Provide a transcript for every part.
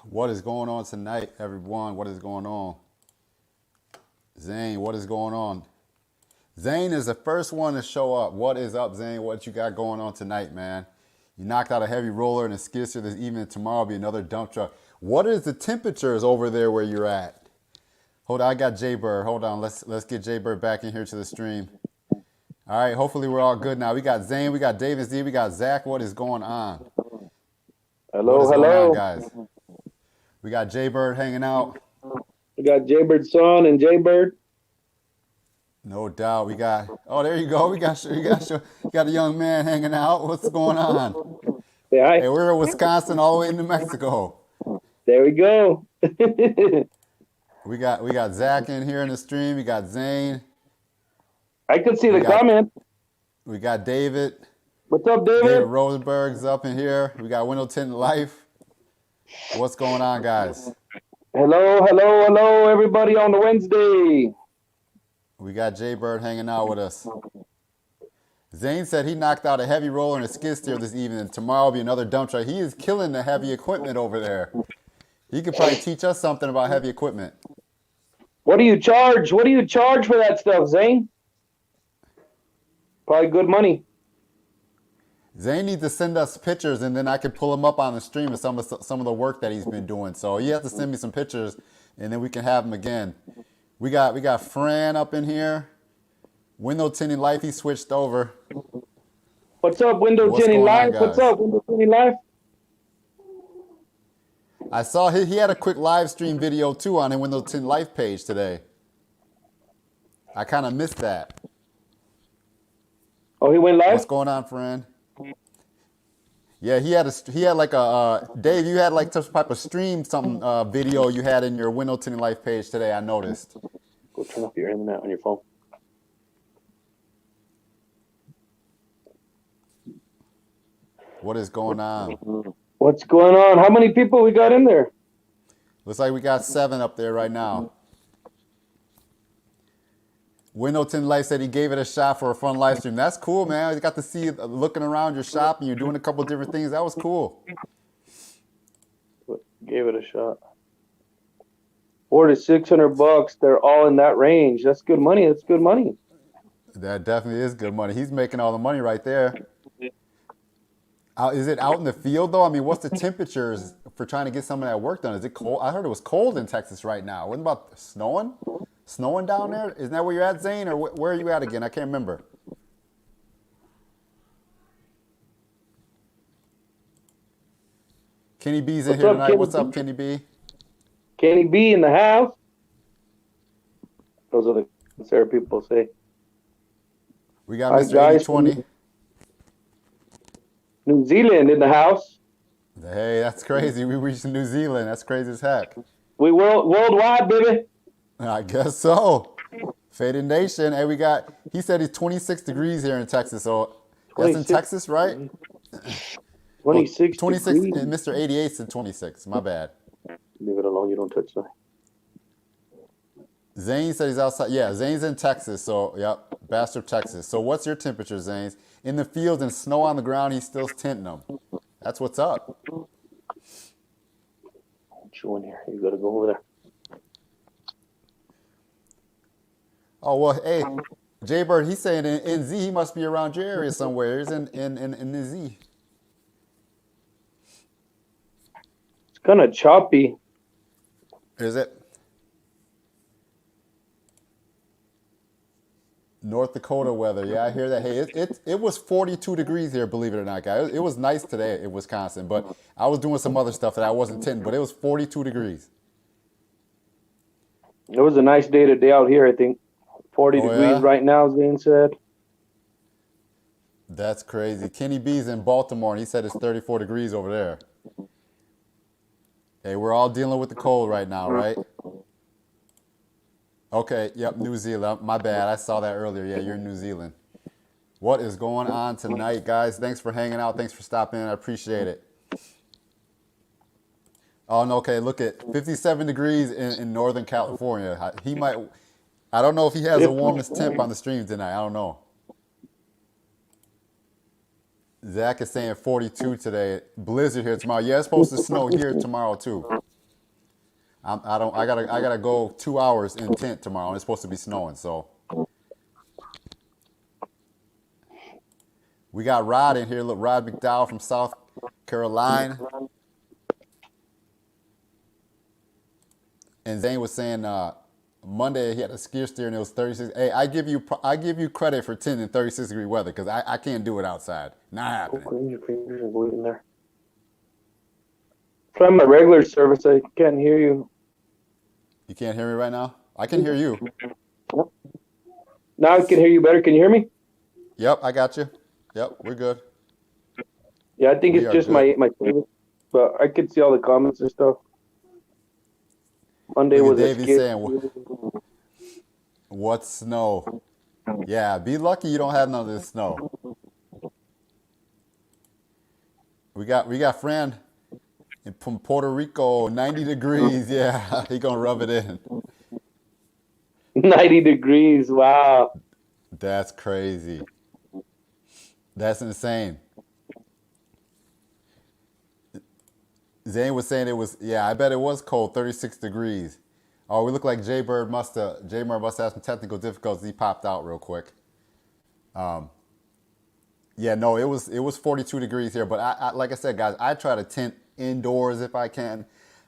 What is going on tonight, everyone? What is going on? Zane, what is going on? Zane is the first one to show up. What is up, Zane? What you got going on tonight, man? You knocked out a heavy roller and a skid steer this evening. Tomorrow will be another dump truck. What is the temperatures over there where you're at? Hold on, I got Jay-Bird. Hold on, let's get Jay-Bird back in here to the stream. All right, hopefully we're all good now. We got Zane, we got David Z, we got Zach. What is going on? Hello, what is hello. going on, guys? We got Jay-Bird hanging out. We got Jay-Bird's son and Jay-Bird. No doubt. We got, oh, there you go. We got a young man hanging out. What's going on? Say hi. Hey, we're in Wisconsin all the way into Mexico. There we go. We got Zach in here in the stream. We got Zane. I could see the comment. We got David. What's up, David? David Rosenberg's up in here. We got Window Tint Life. What's going on, guys? Hello, hello, hello, everybody on the Wednesday. We got Jay-Bird hanging out with us. Zane said he knocked out a heavy roller and a skid steer this evening. Tomorrow will be another dump truck. He is killing the heavy equipment over there. He could probably teach us something about heavy equipment. What do you charge? What do you charge for that stuff, Zane? Probably good money. Zane needs to send us pictures, and then I can pull him up on the stream of some of the work that he's been doing. So you have to send me some pictures, and then we can have him again. We got Fran up in here. Window Tinting Life, he switched over. What's up, Window Tinting Life? What's up, Window Tinting Life? I saw he had a quick live stream video too on the Window Tint Life page today. I kind of missed that. Oh, he went live? What's going on, Fran? Yeah, he had like a Dave. You had like some type of stream video you had in your Window Tinting Life page today. I noticed. Go turn off your internet on your phone. What is going on? What's going on? How many people we got in there? Looks like we got 7 up there right now. Window Tint Life said he gave it a shot for a fun live stream. That's cool, man. You got to see you looking around your shop and you're doing a couple different things. That was cool. Gave it a shot. $400 to $600. They're all in that range. That's good money. That's good money. That definitely is good money. He's making all the money right there. Is it out in the field though? I mean, what's the temperatures for trying to get some of that work done? Is it cold? I heard it was cold in Texas right now. What about snowing? Snowing down there? Isn't that where you're at, Zane? Or where are you at again? I can't remember. Kenny B's in here tonight. What's up, Kenny B? Kenny B in the house. Those are the Sarah people say. We got Mr. 8020. New Zealand in the house. Hey, that's crazy. We reached New Zealand. That's crazy as heck. We worldwide, baby. I guess so. Faded Nation. Hey, he said it's 26 degrees here in Texas. So that's in Texas, right? 26 26 degrees. And Mr. 88 said 26. My bad. Leave it alone. You don't touch that. Zane said he's outside. Yeah, Zane's in Texas. So, yep, Bastrop, Texas. So what's your temperature, Zane? In the fields and snow on the ground, he's still tinting them. That's what's up. What you in here? You got to go over there. Oh, well, hey, Jay-Bird, he's saying in Z, he must be around your area somewhere. He's in the Z. It's kind of choppy. Is it? North Dakota weather. Yeah, I hear that. Hey, it was 42 degrees here, believe it or not, guys. It was nice today in Wisconsin, but I was doing some other stuff that I wasn't tinting, but it was 42 degrees. It was a nice day today out here, I think. 40 degrees right now, Zane said. That's crazy. Kenny B's in Baltimore, and he said it's 34 degrees over there. Hey, we're all dealing with the cold right now, right? Okay, yep, New Zealand. My bad. I saw that earlier. Yeah, you're in New Zealand. What is going on tonight, guys? Thanks for hanging out. Thanks for stopping in. I appreciate it. Oh, no, okay, look at 57 degrees in Northern California. I don't know if he has the warmest temp on the stream tonight. I don't know. Zach is saying 42 today. Blizzard here tomorrow. Yeah, it's supposed to snow here tomorrow too. I gotta go 2 hours in tint tomorrow, and it's supposed to be snowing. So we got Rod in here. Look, Rod McDowell from South Carolina, and Zane was saying Monday he had a skid steer and it was 36. Hey, I give you credit for 10 and 36-degree weather because I can't do it outside. Not Go happening. clean your fingers and go in there. Try my regular service. I can't hear you. You can't hear me right now? I can hear you. Yep. Now I can hear you better. Can you hear me? Yep, I got you. Yep, we're good. Yeah, I think We it's are just good. my service, but I could see all the comments and stuff. Monday Look at was a Davey skid. saying, "What snow?" Yeah, be lucky you don't have none of this snow. We got Fran from Puerto Rico, 90 degrees. Yeah, he gonna rub it in. 90 degrees. Wow. That's crazy. That's insane. Zane was saying it was, yeah, I bet it was cold, 36 degrees. Oh, we look like Jaybird must have some technical difficulties. He popped out real quick. Yeah, no, it was 42 degrees here, but I like I said, guys, I try to tent indoors if I can.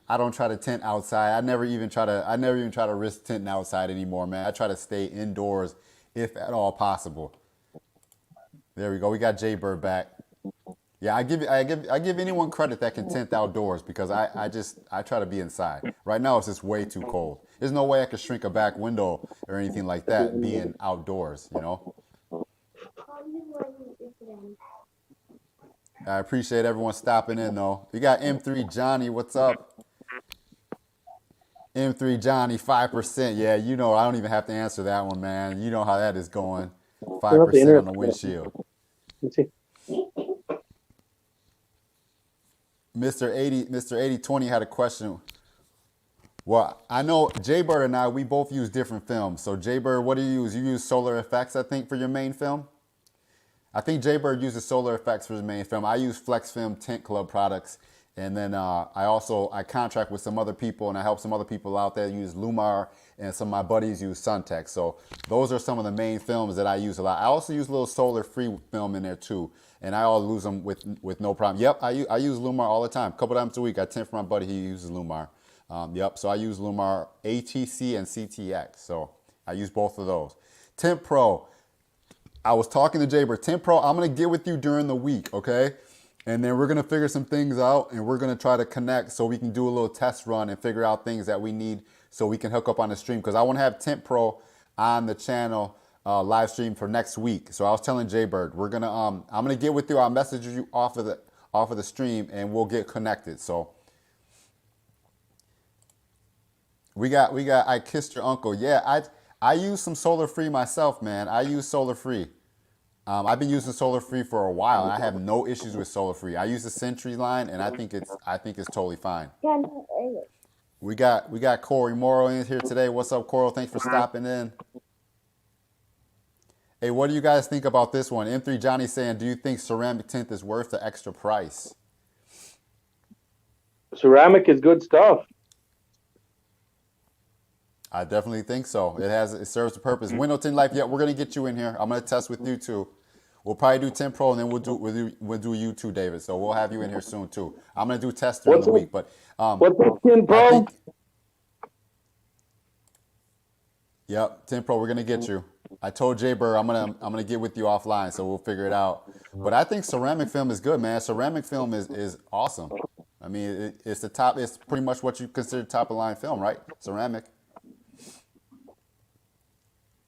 I don't try to tent outside. I never even try to risk tenting outside anymore, man. I try to stay indoors if at all possible. There we go. We got Jaybird back. Yeah, I give anyone credit that can tent outdoors because I try to be inside. Right now it's just way too cold. There's no way I could shrink a back window or anything like that being outdoors, you know? I appreciate everyone stopping in though. We got M3 Johnny, what's up? M3 Johnny, 5%. Yeah, you know I don't even have to answer that one, man. You know how that is going. Turn off the 5% on internet. the windshield. Let's see. Mr. 8020 had a question. Well, I know Jaybird and I, we both use different films. So Jaybird, what do you use? You use Solar Effects, I think, for your main film? I think Jaybird uses Solar Effects for his main film. I use Flex Film Tint Club products. And then I contract with some other people and I help some other people out there use Lumar and some of my buddies use Suntech. So those are some of the main films that I use a lot. I also use a little solar free film in there too. And I all use them with no problem. Yep, I use Lumar all the time. A couple times a week. I tint for my buddy, he uses Lumar. Yep, so I use Lumar ATC and CTX. So I use both of those. Tint Pro. I was talking to Jaybird. Tint Pro, I'm going to get with you during the week, okay? And then we're going to figure some things out and we're going to try to connect so we can do a little test run and figure out things that we need so we can hook up on the stream. Because I want to have Tint Pro on the channel live stream for next week. So I was telling Jaybird, we're going to, I'm going to get with you. I'll message you off of the stream and we'll get connected. So we got, I Kissed Your Uncle. Yeah, I use some Solar Free myself, man. I use Solar Free. I've been using Solar Free for a while, and I have no issues with Solar Free. I use the Sentry line, and I think it's totally fine. We got Corey Morrow in here today. What's up, Coral? Thanks for stopping in. Hey, what do you guys think about this one? M3 Johnny saying, do you think ceramic tint is worth the extra price? Ceramic is good stuff. I definitely think so. It serves the purpose. Window Tint Life, yeah, we're gonna get you in here. I'm gonna test with you too. We'll probably do 10 Pro and then we'll do you too, David. So we'll have you in here soon too. I'm gonna do tests during the week, but what's up, 10 Pro? I think, yep, 10 Pro, we're gonna get you. I told Jaybird I'm gonna get with you offline, so we'll figure it out. But I think ceramic film is good, man. Ceramic film is awesome. I mean, it's the top. It's pretty much what you consider top of line film, right? Ceramic.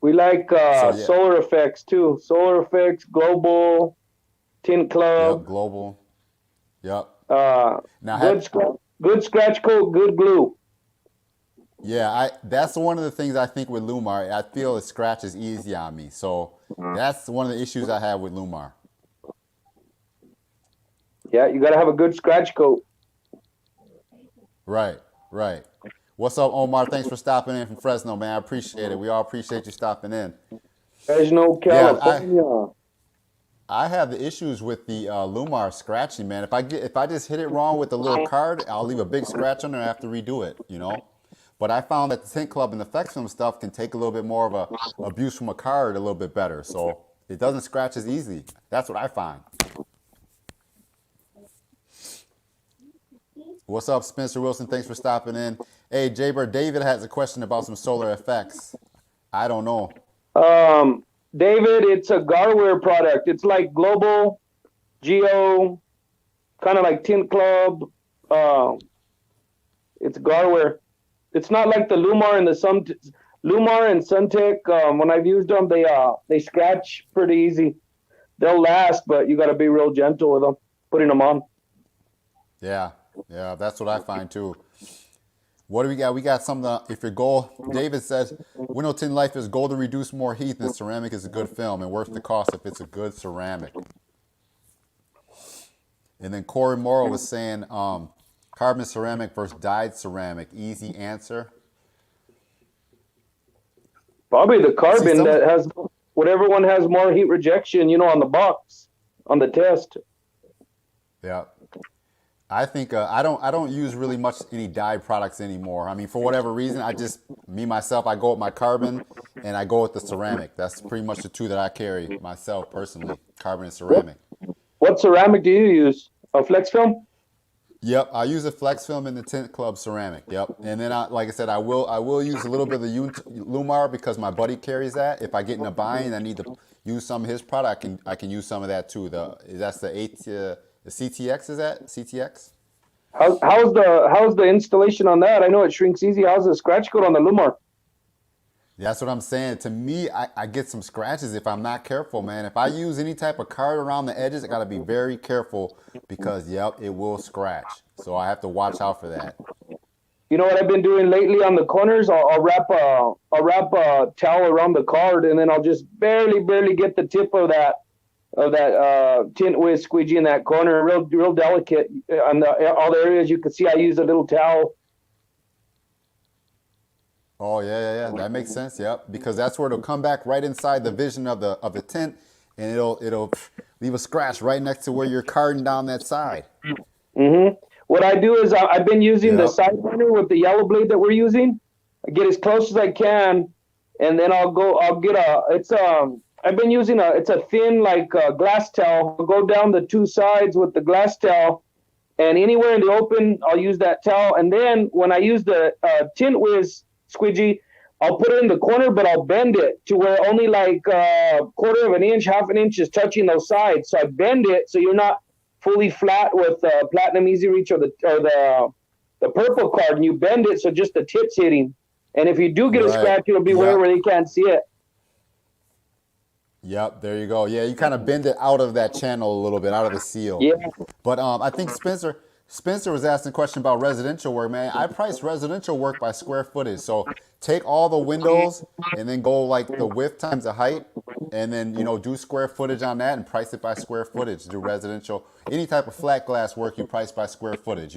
We like So, yeah. Solar Effects too. Solar Effects, Global, Tint Club. Yep, global. Yep. Now good scratch coat, good glue. Yeah, that's one of the things I think with Lumar. I feel the scratch is easy on me. So that's one of the issues I have with Lumar. Yeah, you gotta have a good scratch coat. Right. What's up, Omar? Thanks for stopping in from Fresno, man. I appreciate it. We all appreciate you stopping in. Fresno, California. Yeah, I have the issues with the Lumar scratching, man. If I just hit it wrong with the little card, I'll leave a big scratch on there and I have to redo it, you know? But I found that the tint club and the flex film stuff can take a little bit more of a abuse from a card a little bit better. So it doesn't scratch as easy. That's what I find. What's up, Spencer Wilson? Thanks for stopping in. Hey, Jaybird, David has a question about some solar effects. I don't know. David, it's a Garware product. It's like Global, Geo, kind of like Tint Club. It's Garware. It's not like the Lumar and the Lumar and Suntech. When I've used them, they scratch pretty easy. They'll last, but you got to be real gentle with them, putting them on. Yeah, that's what I find too. What do we got? We got some, if your goal, David says, Window Tint Life is goal to reduce more heat, and ceramic is a good film and worth the cost if it's a good ceramic. And then Corey Morrow was saying, carbon ceramic versus dyed ceramic, easy answer. Probably the carbon that has, whatever one has more heat rejection, on the box, on the test. Yeah. I think I don't use really much any dyed products anymore. I mean, for whatever reason, I go with my carbon and I go with the ceramic. That's pretty much the two that I carry myself personally, carbon and ceramic. What ceramic do you use? A flex film? Yep, I use a flex film in the Tint Club ceramic. Yep, and then like I said, I will use a little bit of the Lumar because my buddy carries that. If I get in a bind and I need to use some of his product, I can use some of that too. That's the CTX, is that CTX? How's the installation on that? I know it shrinks easy. How's the scratch coat on the Lumar? That's what I'm saying. To me, I get some scratches if I'm not careful, man. If I use any type of card around the edges, I got to be very careful because, yep, it will scratch. So I have to watch out for that. You know what I've been doing lately on the corners? I'll wrap a towel around the card, and then I'll just barely get the tip of that tint with squeegee in that corner, real delicate. On all the areas you can see, I use a little towel. Oh yeah, that makes sense. Yep, because that's where it'll come back right inside the vision of the tint, and it'll leave a scratch right next to where you're carding down that side. Mm-hmm. What I do is I've been using the side burner with the yellow blade that we're using. I get as close as I can, and then I'll get I've been using it's a thin glass towel. I'll go down the two sides with the glass towel, and anywhere in the open, I'll use that towel. And then when I use the tint whiz squeegee, I'll put it in the corner, but I'll bend it to where only quarter of an inch, half an inch is touching those sides. So I bend it so you're not fully flat with Platinum Easy Reach or the purple card, and you bend it so just the tip's hitting. And if you do get a scratch, it'll be where they can't see it. Yep, there you go. Yeah, you kind of bend it out of that channel a little bit, out of the seal. Yeah. But I think Spencer was asking a question about residential work, man. I price residential work by square footage. So take all the windows and then go the width times the height, and then do square footage on that and price it by square footage. Do residential, any type of flat glass work you price by square footage.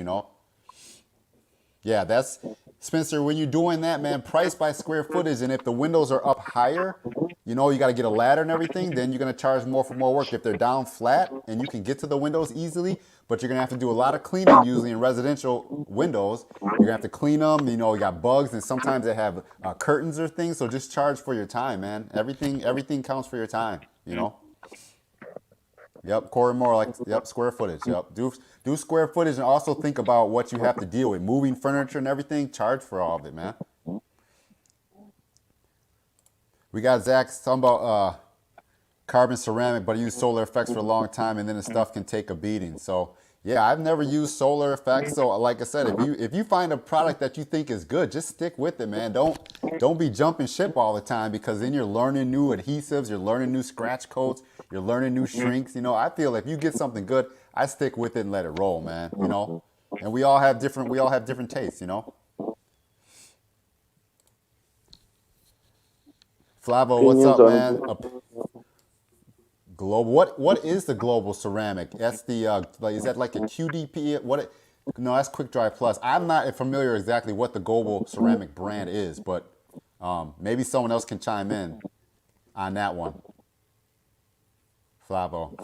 Yeah, that's Spencer. When you're doing that, man, price by square footage. And if the windows are up higher, you got to get a ladder and everything, then you're going to charge more for more work. If they're down flat and you can get to the windows easily, but you're going to have to do a lot of cleaning usually in residential windows. You're going to have to clean them. You got bugs, and sometimes they have curtains or things. So just charge for your time, man. Everything counts for your time, Yep, Corey Moore, square footage. Yep, do square footage, and also think about what you have to deal with. Moving furniture and everything, charge for all of it, man. We got Zach talking about carbon ceramic, but I used solar effects for a long time, and then the stuff can take a beating. So yeah, I've never used solar effects. So like I said, if you find a product that you think is good, just stick with it, man. Don't be jumping ship all the time, because then you're learning new adhesives, you're learning new scratch coats, you're learning new shrinks. I feel if you get something good, I stick with it and let it roll, man. And we all have different tastes, Flavo, what's up, man? Global. What is the global ceramic? That's the is that like a QDP? No, that's Quick Dry Plus. I'm not familiar exactly what the global ceramic brand is, but maybe someone else can chime in on that one. Flavio.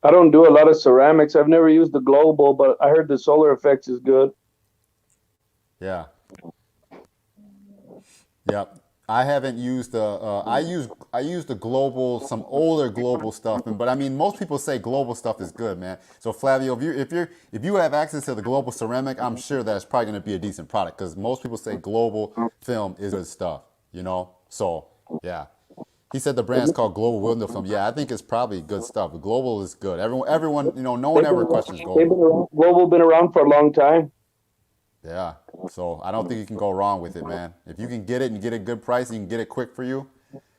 I don't do a lot of ceramics. I've never used the global, but I heard the solar effects is good. Yeah. Yep. I haven't used the I use the global, some older global stuff, and but I mean most people say global stuff is good, man. So Flavio, if you have access to the global ceramic, I'm sure that's probably going to be a decent product because most people say global film is good stuff, you know. So yeah, he said the brand's called Global Window Film. Yeah, I think it's probably good stuff. Global is good. Everyone, you know, no one They've been ever around, questions they've been global. around, Global been around for a long time. Yeah. So I don't think you can go wrong with it, man. If you can get it and get a good price, and you can get it quick for you.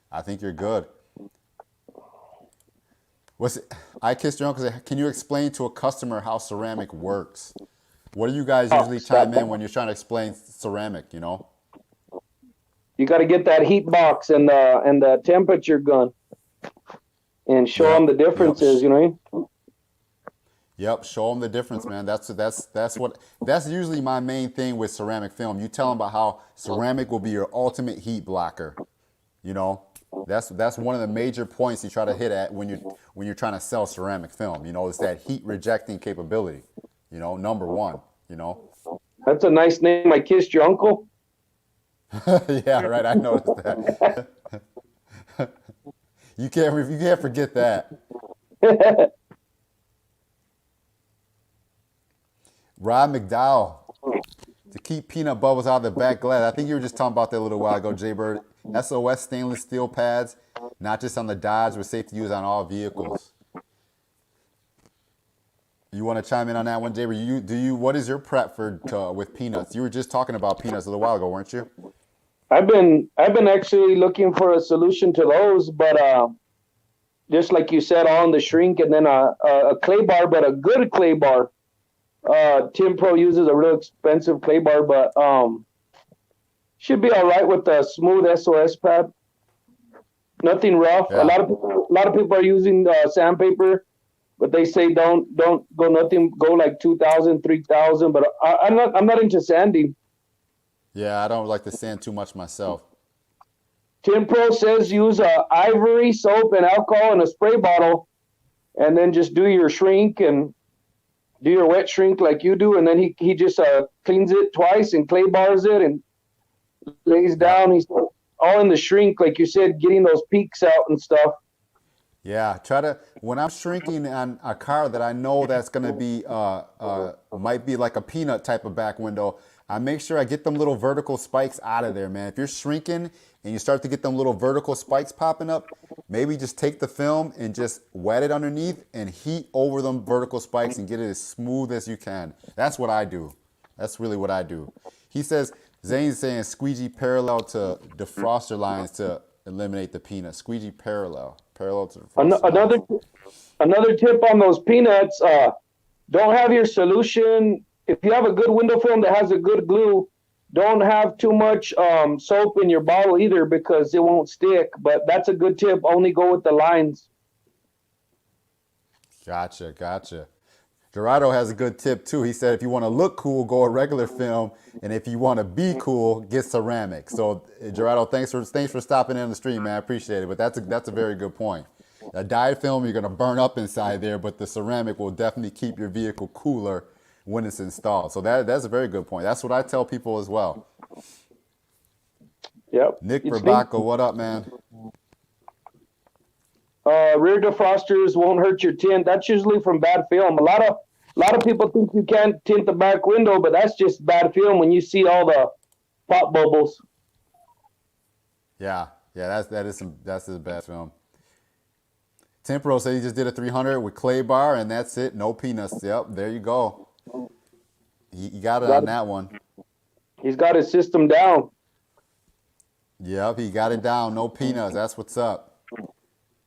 I think you're good. What's I kissed your uncle. Can you explain to a customer how ceramic works? What do you guys Oh, usually stop chime in that. when you're trying to explain ceramic? You know? You got to get that heat box and the temperature gun and show them Yep. the Yep. differences. You know. Yep. Show them the difference, man. That's usually my main thing with ceramic film. You tell them about how ceramic will be your ultimate heat blocker. You know, that's one of the major points you try to hit at when you're trying to sell ceramic film. You know, it's that heat rejecting capability. You know, number one. You know. That's a nice name. I kissed your uncle. Yeah, right. I noticed that. You can't forget that. Rod McDowell, to keep peanut bubbles out of the back glass. I think you were just talking about that a little while ago, Jay Bird. SOS stainless steel pads, not just on the Dodge, but safe to use on all vehicles. You want to chime in on that one, Jay Bird? What is your prep with peanuts? You were just talking about peanuts a little while ago, weren't you? I've been actually looking for a solution to those, but just like you said, on the shrink and then a clay bar, but a good clay bar. Tim Pro uses a real expensive clay bar, but should be all right with the smooth SOS pad. Nothing rough. A Yeah. lot of people are using sandpaper, but they say don't go nothing. Go like 2,000, 3,000. But I'm not into sanding. Yeah, I don't like to sand too much myself. Tim Pro says use ivory soap and alcohol in a spray bottle, and then just do your shrink and do your wet shrink like you do, and then he just cleans it twice and clay bars it and lays Yep. down. He's all in the shrink, like you said, getting those peaks out and stuff. Yeah, try to when I'm shrinking on a car that I know that's gonna be might be like a peanut type of back window. I make sure I get them little vertical spikes out of there, man. If you're shrinking and you start to get them little vertical spikes popping up, maybe just take the film and just wet it underneath and heat over them vertical spikes and get it as smooth as you can. That's what I do. That's really what I do. He says Zane's saying squeegee parallel to defroster lines to eliminate the peanut. Squeegee parallel to defroster Another lines. another tip on those peanuts: don't have your solution. If you have a good window film that has a good glue, don't have too much soap in your bottle either because it won't stick. But that's a good tip. Only go with the lines. Gotcha. Gerardo has a good tip too. He said if you want to look cool, go a regular film, and if you want to be cool, get ceramic. So Gerardo, thanks for stopping in on the stream, man. I appreciate it. But that's a very good point. A dyed film, you're gonna burn up inside there, but the ceramic will definitely keep your vehicle cooler when it's installed. So that's a very good point. That's what I tell people as well. Yep. Nick It's Verbaco, what up, man? rear defrosters won't hurt your tint. That's usually from bad film. A lot of people think you can't tint the back window, but that's just bad film when you see all the pop bubbles. Yeah, that's a bad film. Tempro said he just did a 300 with clay bar, and that's it. No peanuts. Yep, there you go. He got it on that one. He's got his system down. Yep, he got it down. No peanuts. That's what's up.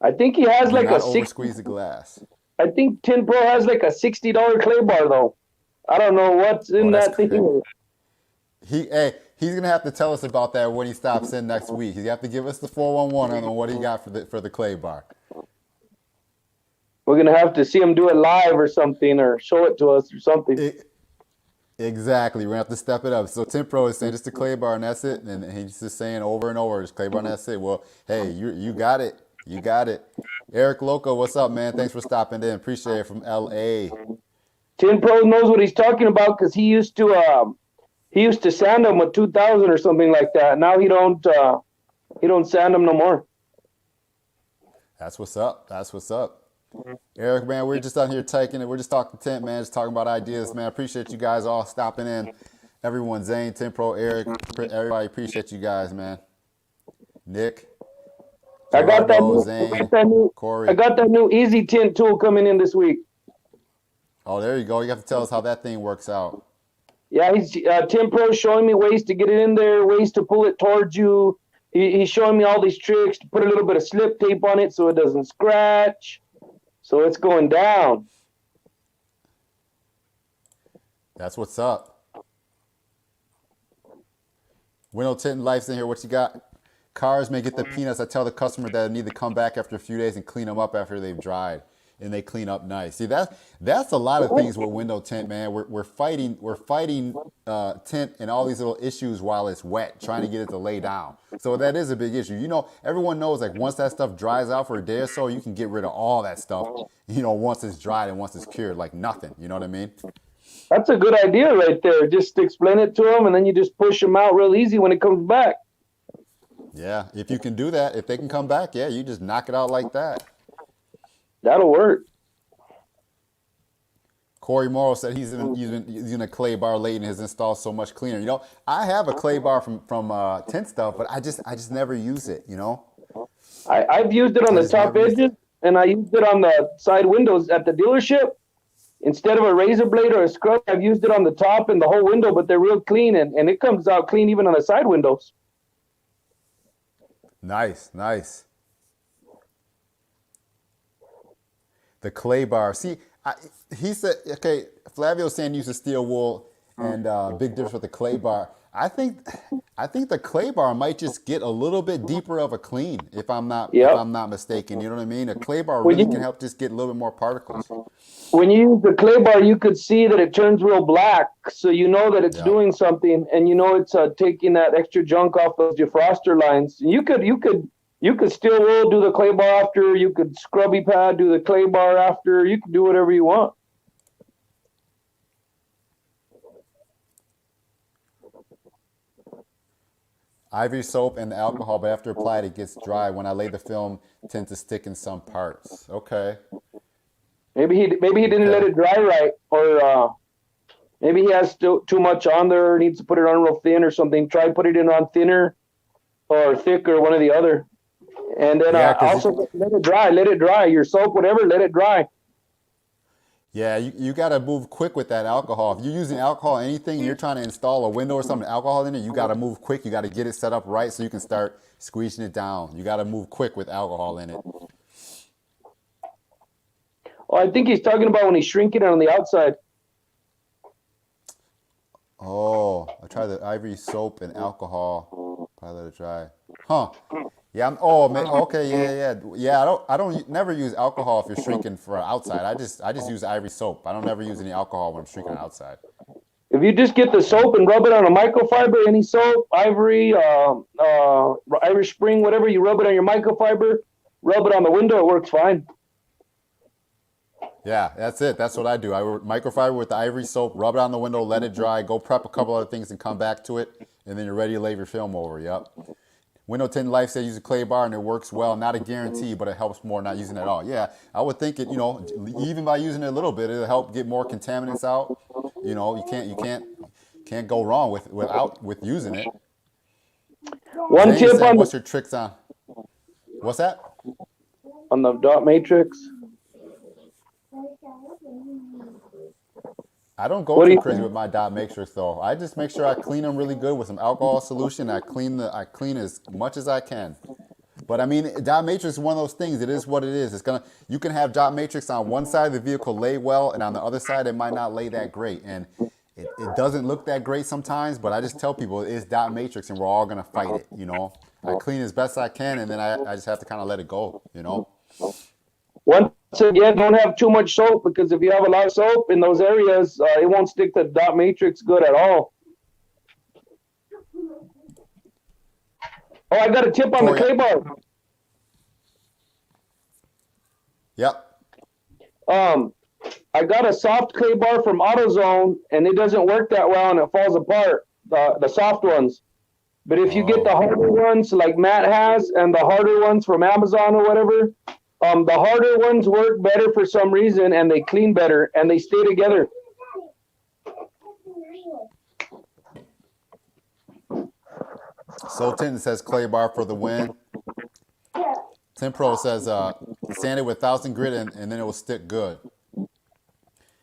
I think he has Do like a not six. over squeeze the glass. I think Tin Pro has like a $60 clay bar though. I don't know what's in Oh, that's that thing. crazy. He's gonna have to tell us about that when he stops in next week. He's have to give us the 411 on what he got for the clay bar. We're gonna have to see him do it live or something, or show it to us or something. Exactly. We're gonna have to step it up. So Tim Pro is saying just a clay bar and that's it, and he's just saying over and over, just clay bar and that's it. Well, hey, you got it. You got it. Eric Loco, what's up, man? Thanks for stopping in. Appreciate it from LA. Tin Pro knows what he's talking about because he used to He used to sand them with 2000 or something like that. Now he don't sand them no more. That's what's up. That's what's up. Eric, man, we're just out here taking it. We're just talking tint, man. Just talking about ideas, man. Appreciate you guys all stopping in. Everyone, Zane, Tint Pro, Eric, everybody, appreciate you guys, man. Nick, Gerardo, Zane, Corey. I got that new Easy Tint tool coming in this week. Oh, there you go. You have to tell us how that thing works out. Yeah, he's Tint Pro showing me ways to get it in there, ways to pull it towards you. He's showing me all these tricks to put a little bit of slip tape on it so it doesn't scratch. So it's going down. That's what's up. Window Tinting Life's in here. What you got? Cars may get the peanuts. I tell the customer that they need to come back after a few days and clean them up after they've dried, and they clean up nice. See, that's a lot of things with window tint, man. We're fighting tint and all these little issues while it's wet, trying to get it to lay down. So that is a big issue. You know, everyone knows like once that stuff dries out for a day or so, you can get rid of all that stuff. You know, once it's dried and once it's cured, like nothing. You know what I mean? That's a good idea right there. Just explain it to them, and then you just push them out real easy when it comes back. Yeah, if you can do that, if they can come back, yeah, you just knock it out like that. That'll work. Corey Morrow said he's using a clay bar late and has installed so much cleaner. You know, I have a clay bar from Tint Stuff, but I just never use it. You know, I've used it on the top edges, and I used it on the side windows at the dealership. Instead of a razor blade or a scrub, I've used it on the top and the whole window, but they're real clean, and it comes out clean even on the side windows. Nice, nice. The clay bar. See, he said, okay, Flavio's saying use a steel wool and big difference with the clay bar. I think the clay bar might just get a little bit deeper of a clean if I'm not mistaken. You know what I mean? A clay bar really can help just get a little bit more particles. When you use the clay bar, you could see that it turns real black, so you know that it's doing something, and you know it's taking that extra junk off those defroster lines. You could steel wool, do the clay bar after. You could scrubby pad, do the clay bar after. You can do whatever you want. Ivory soap and the alcohol, but after applied, it gets dry. When I lay the film, it tends to stick in some parts. Okay. Maybe he didn't let it dry right, or maybe he has too much on there, needs to put it on real thin or something. Try put it in on thinner or thick or one or the other. And then also let it dry. Your soap, whatever, let it dry. Yeah, you got to move quick with that alcohol. If you're using alcohol, anything, you're trying to install a window or something, alcohol in it, you got to move quick. You got to get it set up right so you can start squeezing it down. You got to move quick with alcohol in it. Oh, I think he's talking about when he's shrinking it on the outside. Oh, I tried the ivory soap and alcohol. Probably let it dry. Huh. Yeah. Yeah. I don't never use alcohol if you're shrinking for outside. I just use ivory soap. I don't ever use any alcohol when I'm shrinking outside. If you just get the soap and rub it on a microfiber, any soap, ivory, Irish Spring, whatever, you rub it on your microfiber, rub it on the window, it works fine. Yeah, that's it. That's what I do. I microfiber with the ivory soap, rub it on the window, let it dry, go prep a couple other things and come back to it, and then you're ready to lay your film over. Yep. Window Tint Life said use a clay bar and it works well. Not a guarantee, but it helps more not using it at all. Yeah, I would think it, even by using it a little bit, it'll help get more contaminants out. You can't go wrong with using it. One tip said, what's your tricks on? What's that? On the dot matrix. I don't go too crazy with my dot matrix though. I just make sure I clean them really good with some alcohol solution. I clean as much as I can. But I mean, dot matrix is one of those things. It is what it is. You can have dot matrix on one side of the vehicle lay well, and on the other side it might not lay that great, and it doesn't look that great sometimes. But I just tell people it's dot matrix, and we're all gonna fight it. I clean as best I can, and then I just have to kind of let it go. Once again, don't have too much soap, because if you have a lot of soap in those areas, it won't stick to dot matrix good at all. Oh, I got a tip on the clay bar. Yep. I got a soft clay bar from AutoZone, and it doesn't work that well, and it falls apart. the soft ones. But if you get the harder ones like Matt has and the harder ones from Amazon or whatever, the harder ones work better for some reason and they clean better and they stay together. Soul Tint says clay bar for the win. Tim Pro says sand it with 1000 grit and then it will stick good.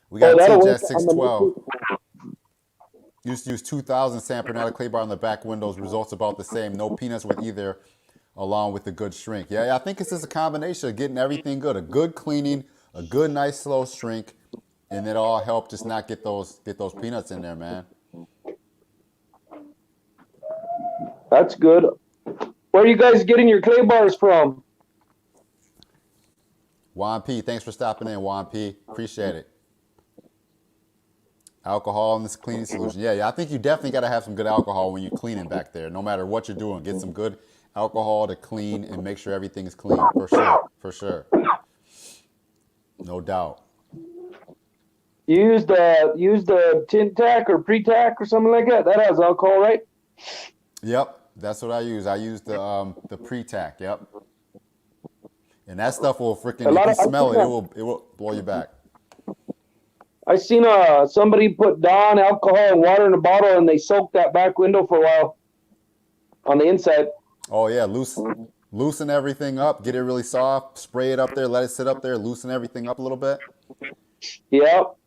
We got TJ 612. Used to use 2000 sandpaper clay bar on the back windows. Results about the same. No peanuts with either, along with the good shrink. Yeah, I think it's just a combination of getting everything good. A good cleaning, a good nice slow shrink, and it all help just not get those peanuts in there, man. That's good. Where are you guys getting your clay bars from? Juan P, thanks for stopping in, Juan P. Appreciate it. Alcohol in this cleaning solution. Yeah, I think you definitely got to have some good alcohol when you're cleaning back there. No matter what you're doing, get some good alcohol to clean and make sure everything is clean. For sure. No doubt. You use the tint tack or pre-tack or something like that. That has alcohol, right? Yep, that's what I use. I use the pre-tack. Yep. And that stuff will freaking, if you smell it, it will blow you back. I seen somebody put Dawn alcohol and water in a bottle and they soaked that back window for a while on the inside. Oh yeah, loosen everything up, get it really soft, spray it up there, let it sit up there, loosen everything up a little bit. Yep.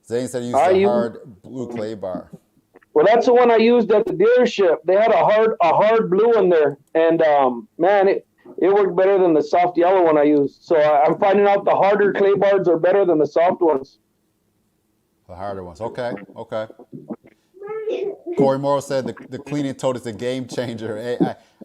Zane said he used a hard blue clay bar. Well, that's the one I used at the dealership. They had a hard blue in there, and man, it worked better than the soft yellow one I used. So I'm finding out the harder clay bars are better than the soft ones. The harder ones. Okay. Corey Morrow said the cleaning tote is a game changer. Hey,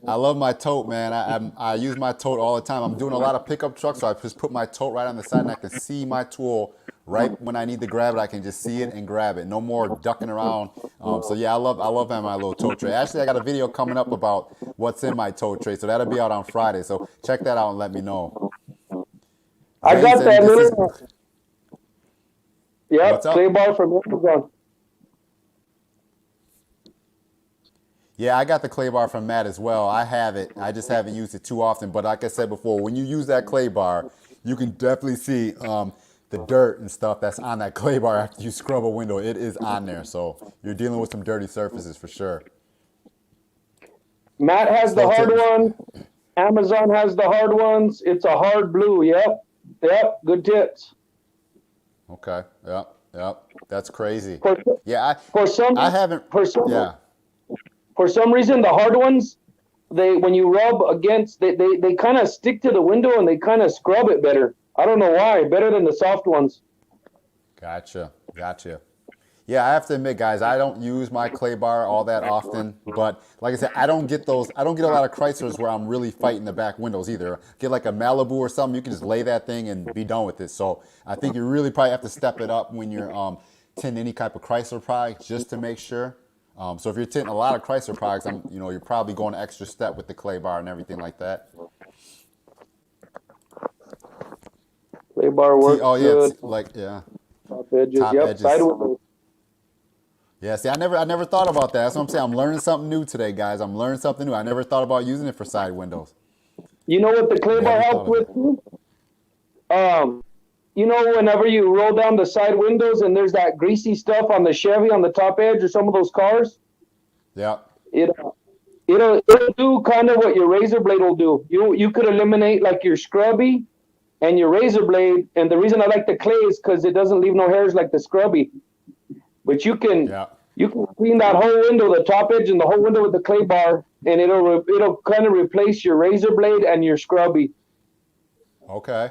I love my tote, man. I use my tote all the time. I'm doing a lot of pickup trucks, so I just put my tote right on the side and I can see my tool right when I need to grab it. I can just see it and grab it. No more ducking around. So yeah, I love having my little tote tray. Actually, I got a video coming up about what's in my tote tray, so that'll be out on Friday. So check that out and let me know. I got that little. Yep, clay bar from Amazon. Yeah, I got the clay bar from Matt as well. I have it. I just haven't used it too often. But like I said before, when you use that clay bar, you can definitely see the dirt and stuff that's on that clay bar after you scrub a window. It is on there. So you're dealing with some dirty surfaces for sure. Matt has the hard one. Amazon has the hard ones. It's a hard blue. Yep. Good tips. Okay. Yep. That's crazy. For some reason, the hard ones, when you rub against, they kind of stick to the window and they kind of scrub it better. I don't know why. Better than the soft ones. Gotcha. Yeah, I have to admit, guys, I don't use my clay bar all that often. But like I said, I don't get a lot of Chryslers where I'm really fighting the back windows either. Get like a Malibu or something, you can just lay that thing and be done with it. So I think you really probably have to step it up when you're tinting any type of Chrysler product just to make sure. So if you're tinting a lot of Chrysler products, you're probably going an extra step with the clay bar and everything like that. Clay bar works good. Top edges. Top edges. Sideways. Yeah, see, I never thought about that. That's what I'm saying. I'm learning something new today, guys. I'm learning something new. I never thought about using it for side windows. You know what the clay bar helps with too? Whenever you roll down the side windows and there's that greasy stuff on the Chevy on the top edge or some of those cars. Yeah. It'll do kind of what your razor blade will do. You could eliminate like your scrubby and your razor blade. And the reason I like the clay is because it doesn't leave no hairs like the scrubby. But you can clean that whole window, the top edge and the whole window with the clay bar, and it'll kind of replace your razor blade and your scrubby. Okay.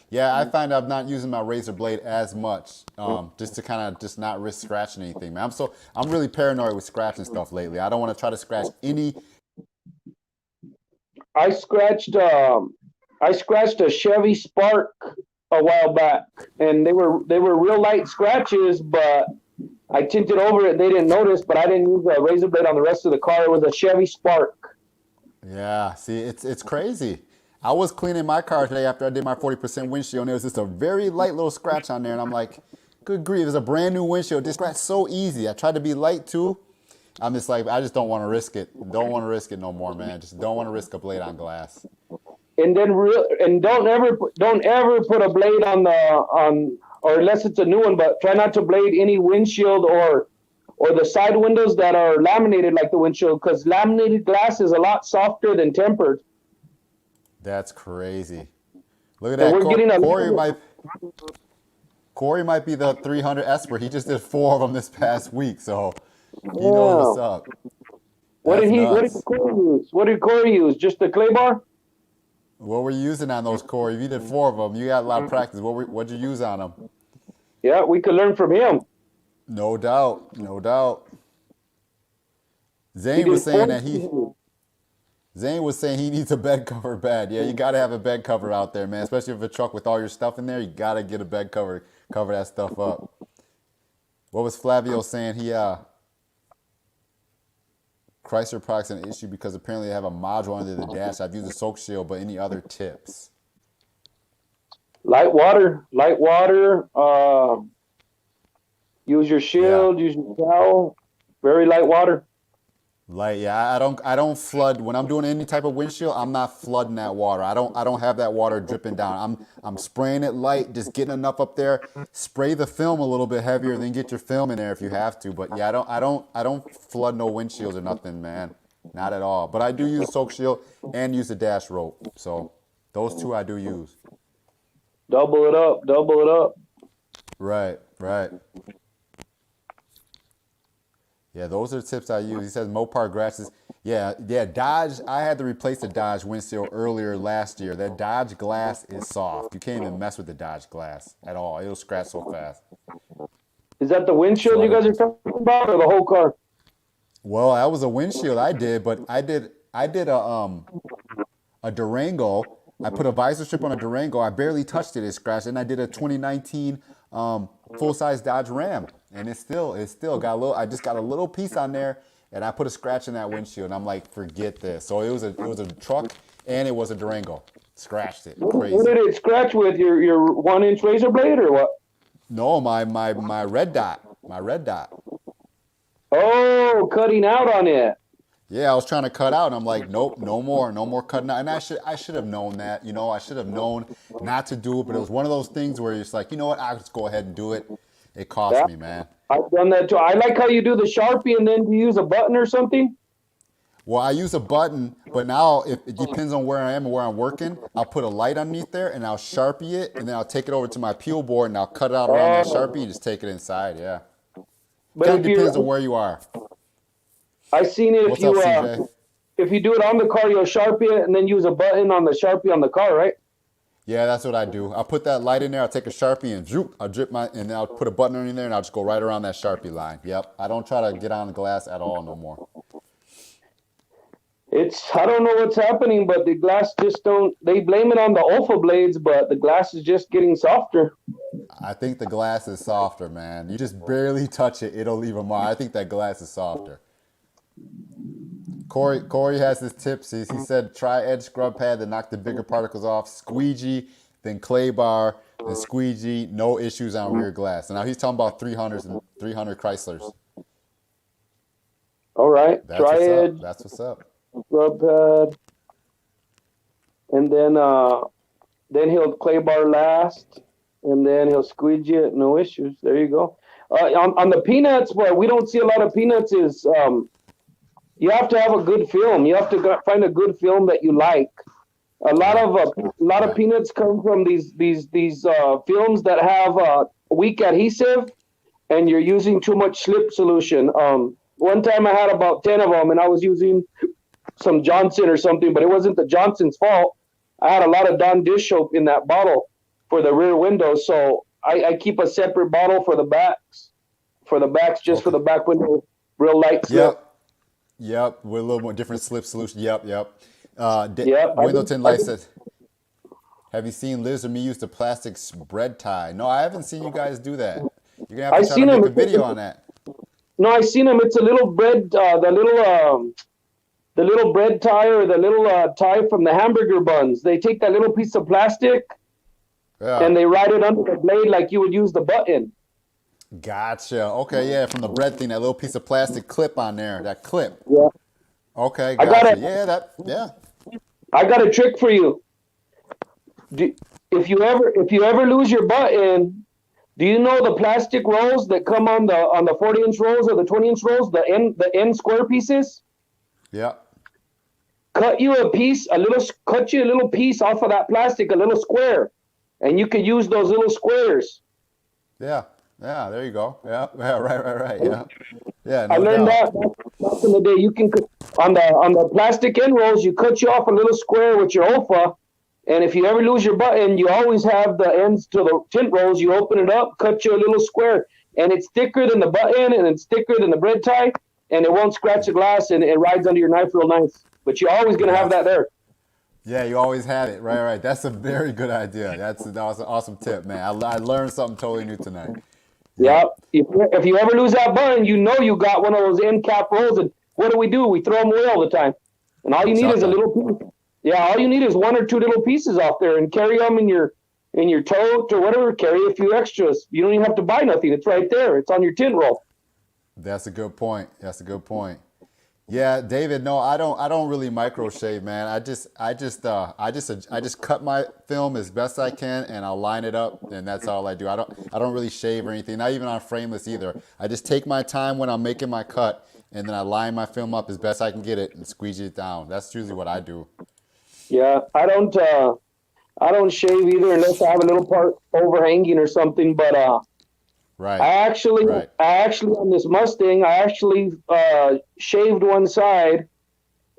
Yeah. I find I'm not using my razor blade as much, just to kind of just not risk scratching anything, man. I'm really paranoid with scratching stuff lately. I don't want to try to scratch any. I scratched a Chevy Spark a while back, and they were real light scratches, but I tinted over it. They didn't notice, but I didn't use a razor blade on the rest of the car. It was a Chevy Spark. Yeah, see, it's crazy. I was cleaning my car today after I did my 40% windshield, and there was just a very light little scratch on there, and I'm like, Good grief, it's a brand new windshield. This scratch so easy. I tried to be light too. I'm just like, I just don't want to risk it. Don't want to risk it no more, man. Just don't want to risk a blade on glass. And then don't ever put a blade on or unless it's a new one, but try not to blade any windshield or the side windows that are laminated like the windshield, because laminated glass is a lot softer than tempered. That's crazy. Look at that. Corey might be the 300 Esper. He just did 4 of them this past week, so he knows what's up. What did Corey use? Just the clay bar? What were you using on those, Corey? If you did 4 of them, you got a lot of practice. What'd you use on them? Yeah, we could learn from him. No doubt. No doubt. Zane was saying he needs a bed cover bad. Yeah, you got to have a bed cover out there, man. Especially if a truck with all your stuff in there, you got to get a bed cover, cover that stuff up. What was Flavio saying? Chrysler products an issue because apparently they have a module under the dash. I've used a soak shield, but any other tips? Light water. Use your shield. Use your towel. Very light water. I don't flood when I'm doing any type of windshield. I'm not flooding that water. I don't have that water dripping down. I'm spraying it light, just getting enough up there. Spray the film a little bit heavier, then get your film in there if you have to. But yeah, I don't flood no windshields or nothing, man. Not at all. But I do use a soak shield and use a dash rope. So those 2 I do use. Double it up. Right. Yeah, those are the tips I use. He says Mopar grasses. Yeah, Dodge. I had to replace the Dodge windshield earlier last year. That Dodge glass is soft. You can't even mess with the Dodge glass at all. It'll scratch so fast. Is that the windshield you guys are talking about, or the whole car? Well, that was a windshield I did, but I did a Durango. I put a visor strip on a Durango. I barely touched it. It scratched. And I did a 2019 full-size Dodge Ram. And it still got a little. I just got a little piece on there, and I put a scratch in that windshield. And I'm like, forget this. So it was a truck, and it was a Durango. Scratched it. Crazy. What did it scratch with? Your 1-inch razor blade or what? No, my red dot. My red dot. Oh, cutting out on it. Yeah, I was trying to cut out, and I'm like, nope, no more cutting out. And I should have known that. I should have known not to do it. But it was one of those things where it's like, you know what? I'll just go ahead and do it. It cost me, man. I've done that too. I like how you do the Sharpie and then you use a button or something. Well, I use a button, but now it depends on where I am and where I'm working. I'll put a light underneath there, and I'll Sharpie it, and then I'll take it over to my peel board, and I'll cut it out around that Sharpie and just take it inside, yeah. But kind of depends on where you are. I seen it if you do it on the car, you'll Sharpie it, and then use a button on the Sharpie on the car, right? Yeah, that's what I do. I'll put that light in there. I'll take a Sharpie and zoop. I'll drip and then I'll put a button in there, and I'll just go right around that Sharpie line. Yep. I don't try to get on the glass at all no more. I don't know what's happening, but the glass just they blame it on the Alpha blades, but the glass is just getting softer. I think the glass is softer, man. You just barely touch it, it'll leave a mark. I think that glass is softer. Corey has his tips. He said try edge scrub pad to knock the bigger particles off, squeegee, then clay bar, then squeegee, no issues on rear glass. And now he's talking about 300s and 300 Chryslers. All right, try edge. That's what's up. Scrub pad, and then he'll clay bar last, and then he'll squeegee it. No issues. There you go. On the peanuts, what we don't see a lot of peanuts is you have to have a good film. You have to find a good film that you like. A lot of peanuts come from these films that have weak adhesive, and you're using too much slip solution. One time I had about 10 of them, and I was using some Johnson or something, but it wasn't the Johnson's fault. I had a lot of Dawn dish soap in that bottle for the rear window, so I keep a separate bottle for the backs. For the backs, just for the back window, real light slip. Yep, with a little more different slip solution. Yep. Window Tint Life says, have you seen Liz or me use the plastic bread tie? No, I haven't seen you guys do that. You're going to have to try to make a video on that. No, I seen them. It's a little bread, the little bread tie or the little tie from the hamburger buns. They take that little piece of plastic and they ride it under the blade like you would use the button. Gotcha. Okay, yeah, from the bread thing, that little piece of plastic clip on there, that clip. Yeah. Okay, I got gotcha. a Yeah. I got a trick for you. Do, if you ever lose your button, do you know the plastic rolls that come on the 40-inch rolls or the 20-inch rolls, the end square pieces? Yeah. Cut you a little piece off of that plastic, a little square, and you could use those little squares. Yeah. Yeah, there you go. Yeah. Yeah, right. Yeah. Yeah, I no learned doubt. that back in the day. You can on the plastic end rolls, you cut you off a little square with your OFA, and if you ever lose your button, you always have the ends to the tint rolls. You open it up, cut you a little square, and it's thicker than the button, and it's thicker than the bread tie, and it won't scratch the glass, and it rides under your knife real nice. But you're always gonna have That's that there. Yeah, you always had it. Right. That's a very good idea. That was an awesome tip, man. I learned something totally new tonight. Yeah. Yep. If you ever lose that button, you know you got one of those end cap rolls. And what do? We throw them away all the time. And all You you need chuck is a them. little piece. Yeah, all you need is one or two little pieces off there, and carry them in your tote or whatever. Carry a few extras. You don't even have to buy nothing. It's right there. It's on your tint roll. That's a good point. That's a good point. Yeah, David. No, I don't really micro shave, man. I just cut my film as best I can, and I'll line it up, and that's all I do. I don't really shave or anything. Not even on frameless either. I just take my time when I'm making my cut, and then I line my film up as best I can get it and squeeze it down. That's usually what I do. Yeah, I don't shave either unless I have a little part overhanging or something. But I Right. actually, Right. I actually on this Mustang, I actually shaved one side,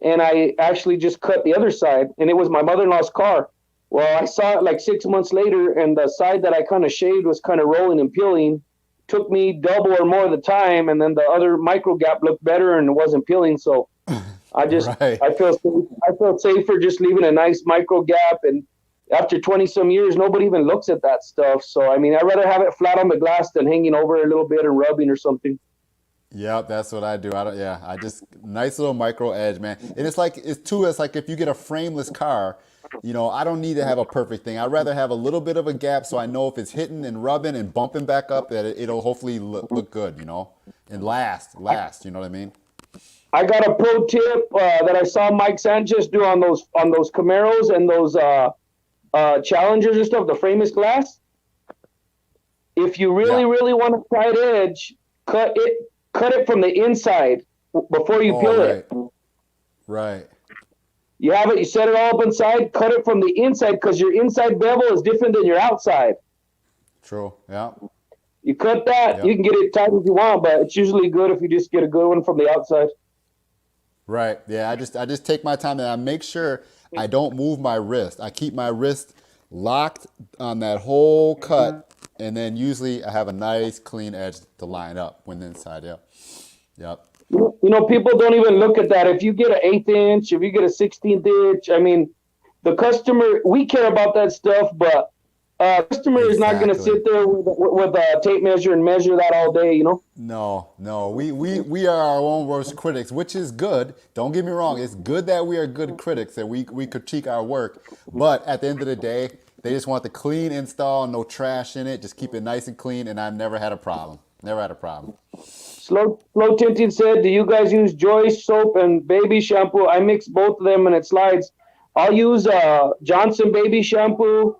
and I actually just cut the other side, and it was my mother-in-law's car. Well, I saw it like 6 months later, and the side that I kind of shaved was kind of rolling and peeling. Took me double or more of the time, and then the other micro gap looked better and it wasn't peeling. So I just Right. I felt safer just leaving a nice micro gap. And after 20 some years, nobody even looks at that stuff. So I mean, I'd rather have it flat on the glass than hanging over a little bit and rubbing or something. Yep, that's what I do. I don't. Yeah, I just nice little micro edge, man. And it's like if you get a frameless car, I don't need to have a perfect thing. I'd rather have a little bit of a gap so I know if it's hitting and rubbing and bumping back up that it'll hopefully look good, and last. You know what I mean? I got a pro tip that I saw Mike Sanchez do on those Camaros and those Challengers and stuff. The frameless glass. If you Yeah. really want a tight edge, cut it from the inside before you Oh, peel right, it. right. You have it, you set it all up inside, cut it from the inside because your inside bevel is different than your outside. True. Yeah. You cut that, you Yep. can get it tight if you want, but it's usually good if you just get a good one from the outside. Right. Yeah. I just take my time and I make sure I don't move my wrist. I keep my wrist locked on that whole cut, and then usually I have a nice clean edge to line up when inside. Yep. Yep. People don't even look at that. If you get an eighth inch, if you get a 16th inch, I mean, the customer, we care about that stuff, but customer is not going to Exactly. sit there with a tape measure and measure that all day. No. We are our own worst critics, which is good. Don't get me wrong. It's good that we are good critics and we critique our work. But at the end of the day, they just want the clean install, no trash in it. Just keep it nice and clean. And I've never had a problem. Never had a problem. Slow Tinting said, do you guys use Joyce soap and baby shampoo? I mix both of them and it slides. I'll use Johnson baby shampoo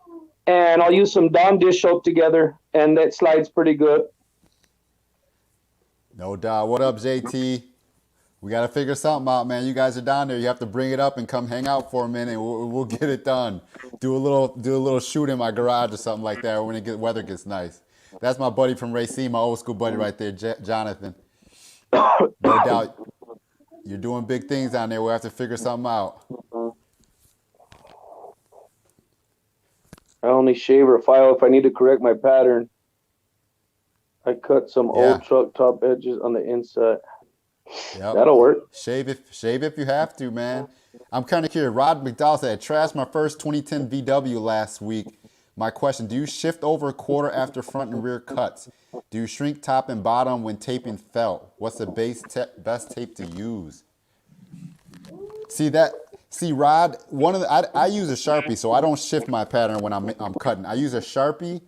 and I'll use some Dawn dish soap together, and that slides pretty good. No doubt. What up, JT? We got to figure something out, man. You guys are down there. You have to bring it up and come hang out for a minute. We'll get it done. Do a little shoot in my garage or something like that when weather gets nice. That's my buddy from Racine, my old school buddy right there, Jonathan. No doubt. You're doing big things down there. We'll have to figure something out. I only shave or file if I need to correct my pattern. I cut some Yeah. old truck top edges on the inside. Yep. That'll work. Shave if you have to, man. I'm kind of curious. Rod McDowell said, I trashed my first 2010 VW last week. My question, do you shift over a quarter after front and rear cuts? Do you shrink top and bottom when taping felt? What's the best tape to use? See, Rod, I use a Sharpie, so I don't shift my pattern when I'm cutting. I use a Sharpie.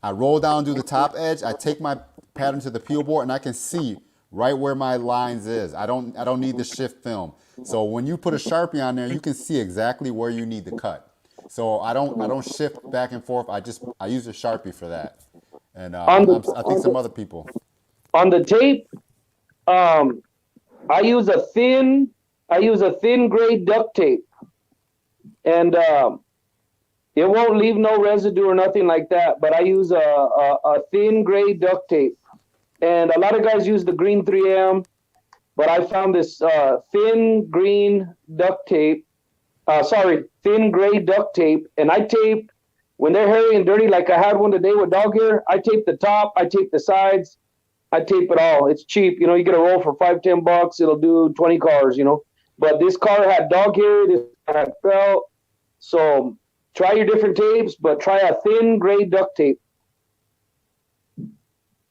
I roll down, do the top edge. I take my pattern to the peel board, and I can see right where my lines is. I don't need the shift film. So when you put a Sharpie on there, you can see exactly where you need to cut. So I don't shift back and forth. I use a Sharpie for that. And I think some other people. On the tape, I use a thin grade duct tape, and it won't leave no residue or nothing like that. But I use a thin grade duct tape, and a lot of guys use the green 3M, but I found this thin green duct tape. Thin gray duct tape, and I tape when they're hairy and dirty. Like I had one today with dog hair. I tape the top, I tape the sides, I tape it all. It's cheap, you know. You get a roll for $5-10. It'll do 20 cars, you know. But this car had dog hair, this had felt. So try your different tapes, but try a thin gray duct tape.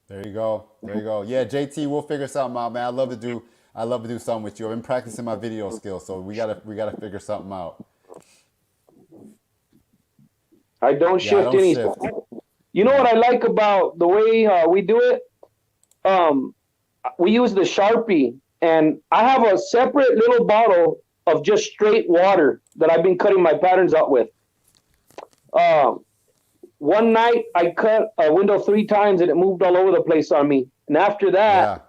There you go. There you go. Yeah, JT, we'll figure something out, man. I love to do something with you. I've been practicing my video skills, so we gotta figure something out. I don't shift any. You know what I like about the way we do it? We use the Sharpie, and I have a separate little bottle of just straight water that I've been cutting my patterns out with. One night I cut a window 3 times and it moved all over the place on me. And after that,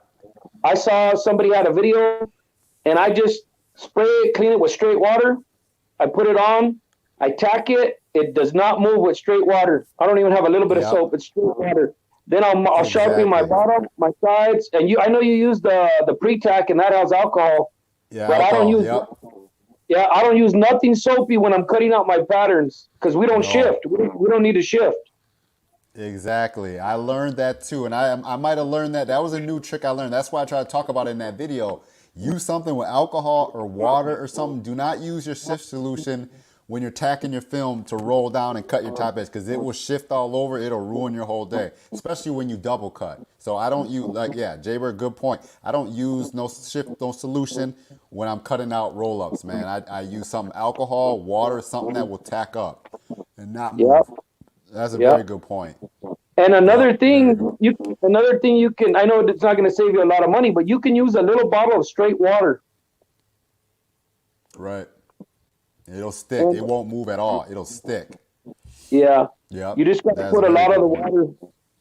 I saw somebody had a video, and I just spray it, clean it with straight water. I put it on, I tack it. It does not move with straight water. I don't even have a little bit of soap. It's straight water. Then I'll Sharpie my bottom, my sides, and I know you use the pre-tack, and that has alcohol. Yeah, but alcohol, I don't use. Yeah, I don't use nothing soapy when I'm cutting out my patterns because we don't shift. We don't need to shift. Exactly. I learned that too, and I might have learned that. That was a new trick I learned. That's why I try to talk about it in that video. Use something with alcohol or water or something. Do not use your shift solution when you're tacking your film to roll down and cut your top edge, because it will shift all over. It'll ruin your whole day, especially when you double cut. So I don't use, Jaybird, good point. I don't use no solution when I'm cutting out roll-ups, man. I use something alcohol, water, something that will tack up and not move. Yep. That's a very good point. And another thing you can, I know it's not going to save you a lot of money, but you can use a little bottle of straight water. Right. It'll stick. It won't move at all. It'll stick. Yeah. Yeah. You just got to put a lot of the water.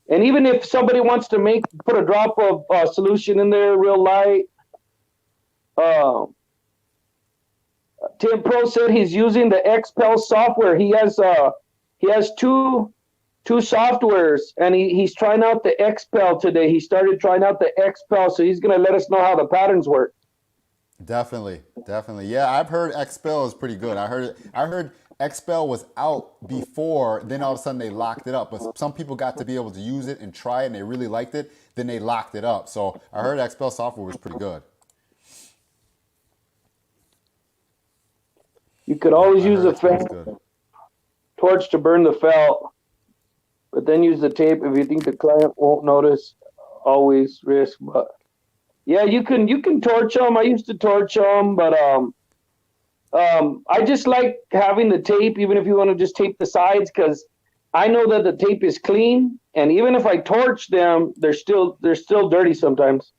And even if somebody wants to put a drop of solution in there real light. Tim Pro said he's using the XPEL software. He has two softwares, and he's trying out the XPEL today. He started trying out the XPEL, so he's going to let us know how the patterns work. Definitely. Yeah, I've heard XPEL is pretty good. I heard XPEL was out before, then all of a sudden they locked it up. But some people got to be able to use it and try it, and they really liked it. Then they locked it up. So I heard XPEL software was pretty good. You could always use a felt torch to burn the felt, but then use the tape if you think the client won't notice. Always risk, but yeah, you can torch them. I used to torch them, but I just like having the tape, even if you want to just tape the sides, because I know that the tape is clean, and even if I torch them, they're still dirty sometimes.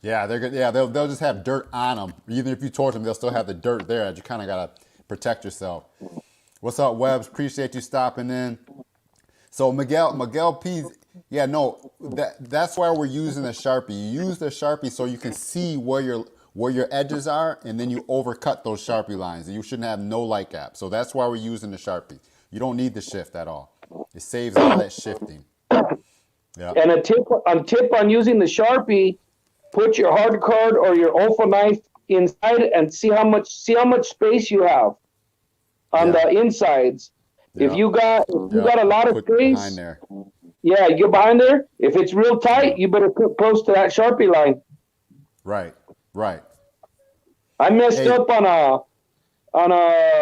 Yeah, they're good. Yeah, they'll just have dirt on them. Even if you torch them, they'll still have the dirt there. You kind of gotta protect yourself. What's up, Webbs? Appreciate you stopping in. So Miguel P. Yeah, no, that's why we're using the Sharpie. You use the Sharpie so you can see where your edges are, and then you overcut those Sharpie lines. And you shouldn't have no light gap. So that's why we're using the Sharpie. You don't need the shift at all. It saves all that shifting. Yeah. And a tip on using the Sharpie: put your hard card or your Olfa knife inside and see how much space you have on the insides. If you got a lot of space behind there. Yeah, you get behind there. If it's real tight, you better put close to that Sharpie line. Right. I messed up on a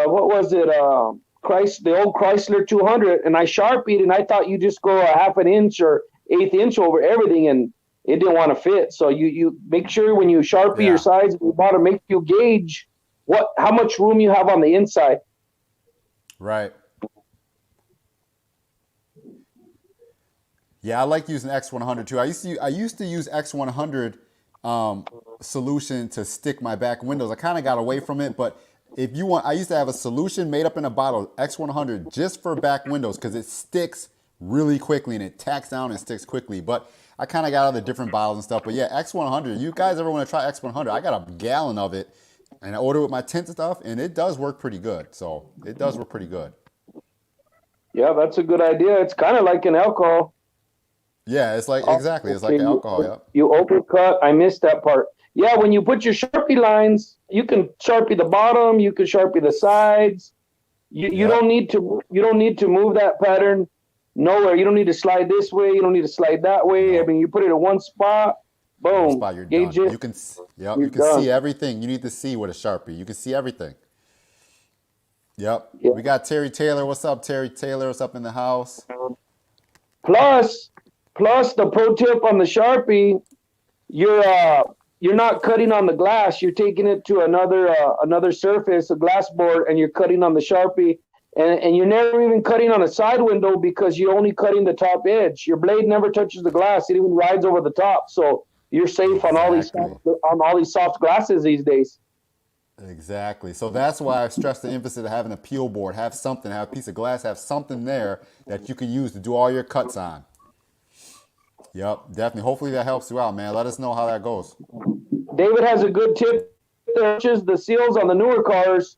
what was it? The old Chrysler 200, and I Sharpied, and I thought you just go a half an inch or eighth inch over everything, and it didn't want to fit. So you make sure when you Sharpie your sides at the bottom, make you gauge how much room you have on the inside. Right. Yeah, I like using X100 too. I used to use X100 solution to stick my back windows. I kind of got away from it, but if you want, I used to have a solution made up in a bottle, X100, just for back windows because it sticks really quickly and it tacks down and sticks quickly. But I kind of got other different bottles and stuff. But yeah, X100. You guys ever want to try X100? I got a gallon of it, and I ordered with my tint stuff, and it does work pretty good. So it does work pretty good. Yeah, that's a good idea. It's kind of like an alcohol. Yeah, it's like exactly. It's like Okay, alcohol. Yeah. you overcut. I missed that part. Yeah, when you put your Sharpie lines, you can Sharpie the bottom, you can Sharpie the sides. You Yep. don't need to move that pattern nowhere. You don't need to slide this way. You don't need to slide that way. I No. mean, you put it in one spot, One boom, spot, you're gauge done. it, Yep, you're you can done. see everything. You need to see with a Sharpie. You can see everything. Yep. Yeah. We got Terry Taylor. What's up, Terry Taylor? What's up in the house? Plus, plus the pro tip on the Sharpie, you're not cutting on the glass. You're taking it to another surface, a glass board, and you're cutting on the Sharpie. And you're never even cutting on a side window because you're only cutting the top edge. Your blade never touches the glass. It even rides over the top. So you're safe on Exactly. all these soft glasses these days. Exactly. So that's why I stress the emphasis of having a peel board. Have something, have a piece of glass, have something there that you can use to do all your cuts on. Yep, definitely. Hopefully that helps you out, man. Let us know how that goes. David has a good tip there. Touches the seals on the newer cars,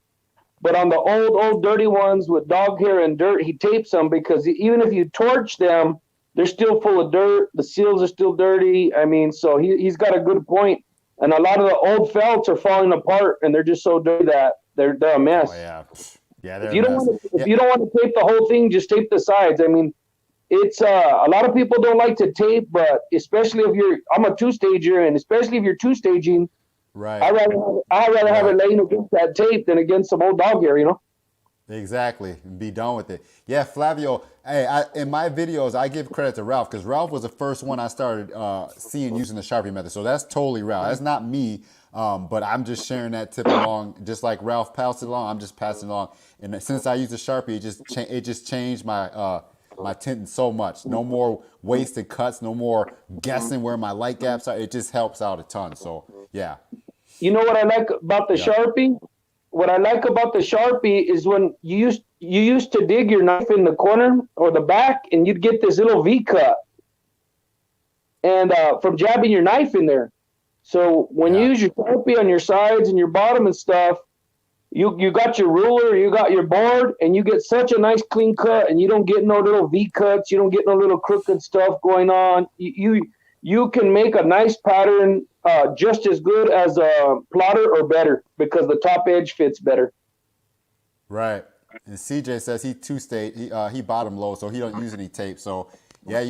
but on the old dirty ones with dog hair and dirt, he tapes them because even if you torch them, they're still full of dirt. The seals are still dirty. I mean, so he's got a good point. And a lot of the old felts are falling apart, and they're just so dirty that they're a Oh mess. yeah. Yeah, If they're a you don't mess. want to, if Yeah, you don't want to tape the whole thing, just tape the sides. I mean, it's a lot of people don't like to tape, but especially if I'm a two-stager, and especially if you're two-staging, right. I'd rather have it Right. laying against that tape than against some old dog hair, you know? Exactly. And be done with it. Yeah, Flavio. Hey, in my videos, I give credit to Ralph because Ralph was the first one I started seeing using the Sharpie method. So that's totally Ralph. That's not me. But I'm just sharing that tip along, just like Ralph passed it along. I'm just passing it along. And since I use the Sharpie, it just changed my tinting so much. No more wasted cuts. No more guessing where my light gaps are. It just helps out a ton. So yeah. You know what I like about the Yep. Sharpie? What I like about the Sharpie is when you used to dig your knife in the corner or the back, and you'd get this little V cut, and from jabbing your knife in there. So when you Yeah. use your Sharpie on your sides and your bottom and stuff, you got your ruler, you got your board, and you get such a nice clean cut, and you don't get no little V cuts, you don't get no little crooked stuff going on. You can make a nice pattern just as good as a plotter or better because the top edge fits better. Right. And CJ says he two-state, he bottom load, so he don't use any tape. So yeah,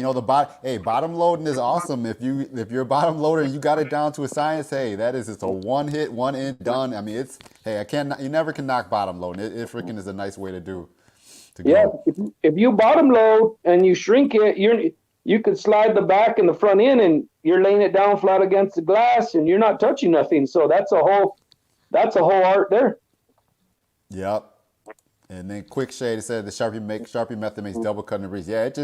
bottom loading is awesome. If you're a bottom loader and you got it down to a science, hey, that is just a one hit, one in, done. I mean, you never can knock bottom loading. It freaking is a nice way to Yeah, go. if you bottom load and you shrink it, you can slide the back and the front end, and you're laying it down flat against the glass, and you're not touching nothing. So that's a whole art there. Yep. And then Quick Shade said the Sharpie method makes double cutting a breeze. Yeah, it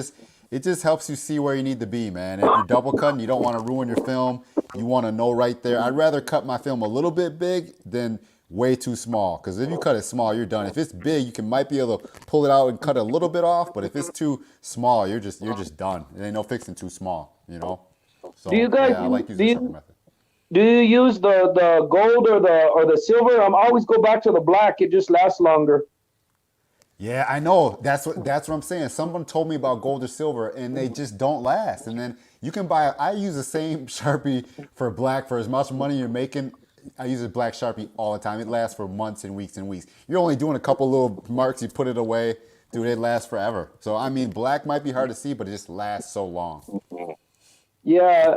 just helps you see where you need to be, man. If you're double cutting, you don't want to ruin your film. You want to know right there. I'd rather cut my film a little bit big than way too small. Because if you cut it small, you're done. If it's big, you might be able to pull it out and cut a little bit off. But if it's too small, you're just done. It ain't no fixing too small, you know. So Do you guys yeah, I like do using the Sharpie you method. do you use the gold or the silver? I'm always go back to the black. It just lasts longer. Yeah, I know. That's what I'm saying. Someone told me about gold or silver, and they just don't last. And then you can buy. I use the same Sharpie for black for as much money you're making. I use a black Sharpie all the time. It lasts for months and weeks and weeks. You're only doing a couple little marks. You put it away, dude. It lasts forever. So I mean, black might be hard to see, but it just lasts so long. Yeah,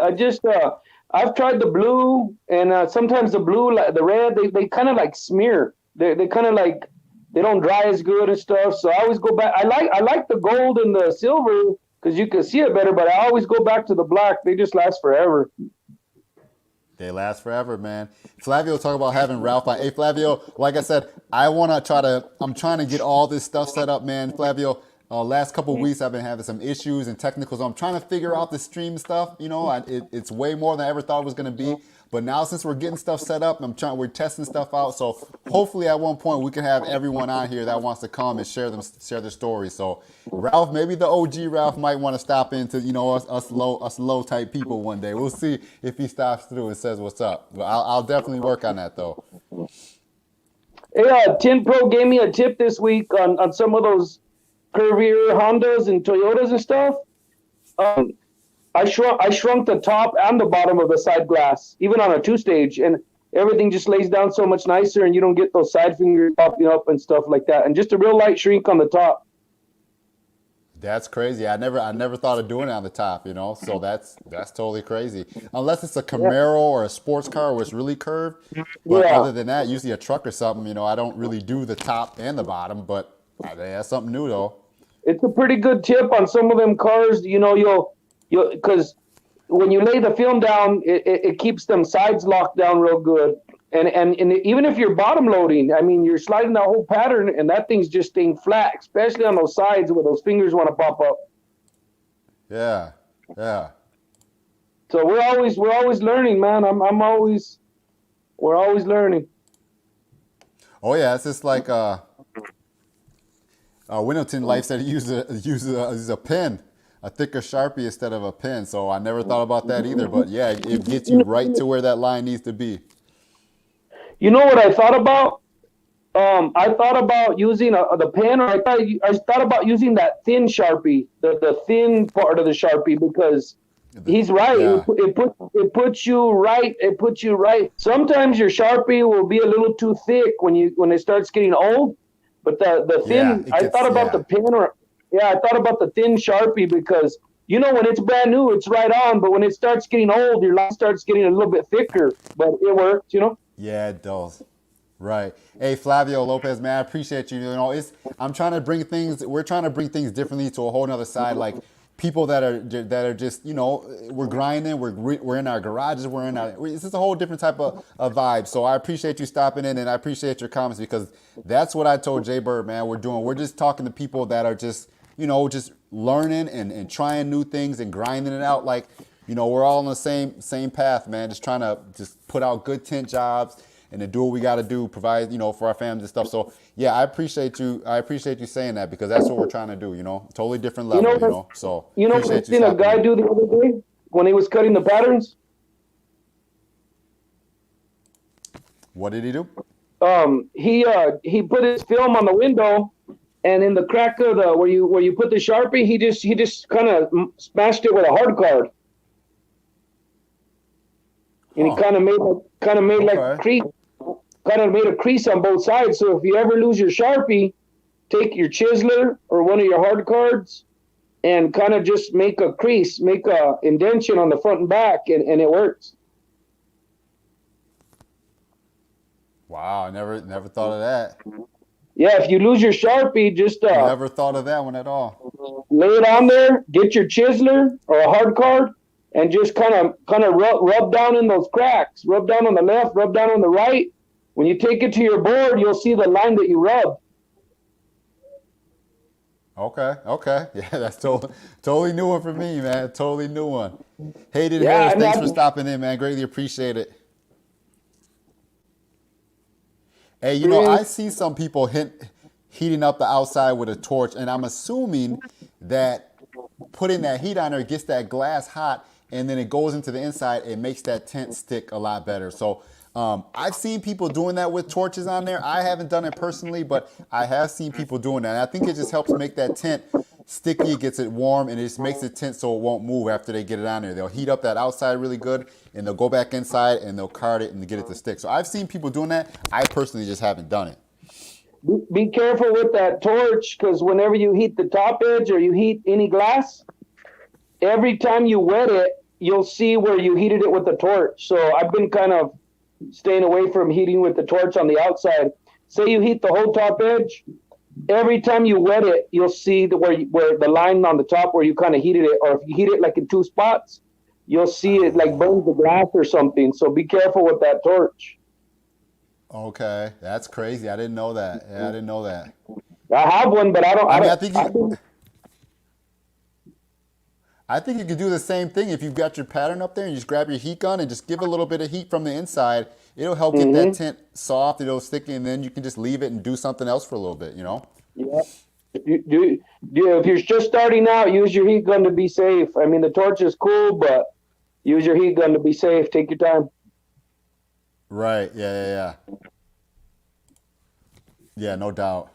I've tried the blue, and sometimes the blue, the red, they kind of like smear. They kind of like they don't dry as good and stuff. So I always go back. I like the gold and the silver because you can see it better. But I always go back to the black. They just last forever. They last forever, man. Flavio talk about having Ralph on. Hey, Flavio, like I said, I'm trying to get all this stuff set up, man. Flavio, Last couple of weeks, I've been having some issues and technical, so I'm trying to figure out the stream stuff. It's way more than I ever thought it was going to be. But now, since we're getting stuff set up, we're testing stuff out. So hopefully, at one point, we can have everyone on here that wants to come and share their stories. So Ralph, maybe the OG Ralph might want to stop into us low type people one day. We'll see if he stops through and says what's up. But I'll definitely work on that though. Hey, Tint Pro gave me a tip this week on some of those curvier Hondas and Toyotas and stuff. I shrunk the top and the bottom of the side glass, even on a 2-stage, and everything just lays down so much nicer, and you don't get those side fingers popping up and stuff like that. And just a real light shrink on the top. That's crazy. I never thought of doing it on the top, So that's totally crazy. Unless it's a Camaro or a sports car where it's really curved. But other than that, usually a truck or something, I don't really do the top and the bottom. But that's something new though. It's a pretty good tip on some of them cars. You'll because when you lay the film down, it keeps them sides locked down real good. And even if you're bottom loading, I mean, you're sliding that whole pattern, and that thing's just staying flat, especially on those sides where those fingers want to pop up. Yeah. So we're always learning, man. We're always learning. Oh yeah, it's just like Window Tint Life said he uses a pen, a thicker Sharpie instead of a pen. So I never thought about that either. But yeah, it gets you right to where that line needs to be. You know what I thought about? I thought about using the pen, or I thought about using that thin Sharpie, the thin part of the Sharpie, because he's right. Yeah. It puts you right. It puts you right. Sometimes your Sharpie will be a little too thick when it starts getting old. But the thin, I thought about the pen, I thought about the thin Sharpie, because when it's brand new, it's right on. But when it starts getting old, your line starts getting a little bit thicker. But it works, Yeah, it does. Right. Hey, Flavio Lopez, man, I appreciate you. We're trying to bring things differently to a whole nother side. Like people that are just, we're grinding, we're in our garages, it's just a whole different type of vibe. So I appreciate you stopping in, and I appreciate your comments, because that's what I told Jay Bird, man. We're just talking to people that are just, just learning and trying new things and grinding it out. Like, we're all on the same path, man. Just trying to just put out good tint jobs and to do what we got to do, provide, for our families and stuff. So yeah, I appreciate you saying that, because that's what we're trying to do, totally different level, So what I seen a guy do the other day when he was cutting the patterns? What did he do? He put his film on the window, and in the crack of where you put the Sharpie, he just kind of smashed it with a hard card. And he kind of made like a crease, kind of made a crease on both sides. So if you ever lose your Sharpie, take your chiseler or one of your hard cards and kind of just make a crease, make a indentation on the front and back, and it works. Wow, I never thought of that. Yeah, if you lose your Sharpie, just never thought of that one at all. Lay it on there, get your chiseler or a hard card, and just kind of rub down in those cracks. Rub down on the left, rub down on the right. When you take it to your board, you'll see the line that you rubbed. Okay. Yeah, that's totally new one for me, man. Totally new one. Hayden Harris, thanks for stopping in, man. Greatly appreciate it. Hey, I see some people heating up the outside with a torch, and I'm assuming that putting that heat on there gets that glass hot, and then it goes into the inside. It makes that tint stick a lot better. So I've seen people doing that with torches on there. I haven't done it personally, but I have seen people doing that. And I think it just helps make that tint sticky, gets it warm, and it just makes the tint so it won't move after they get it on there. They'll heat up that outside really good, and they'll go back inside, and they'll card it and get it to stick. So I've seen people doing that. I personally just haven't done it. Be careful with that torch, because whenever you heat the top edge or you heat any glass, every time you wet it, you'll see where you heated it with the torch. So I've been kind of staying away from heating with the torch on the outside. Say you heat the whole top edge, every time you wet it, you'll see where the line on the top where you kind of heated it, or if you heat it like in two spots, you'll see it like burns the glass or something. So be careful with that torch. Okay, that's crazy. I didn't know that. Yeah, I didn't know that. I have one, but I don't. I think you could do the same thing if you've got your pattern up there and you just grab your heat gun and just give a little bit of heat from the inside. It'll help get that Mm-hmm. tint soft, it'll sticky, and then you can just leave it and do something else for a little bit, you know? Yeah. If you're just starting out, use your heat gun to be safe. I mean, the torch is cool, but use your heat gun to be safe. Take your time. Right. Yeah. Yeah, no doubt.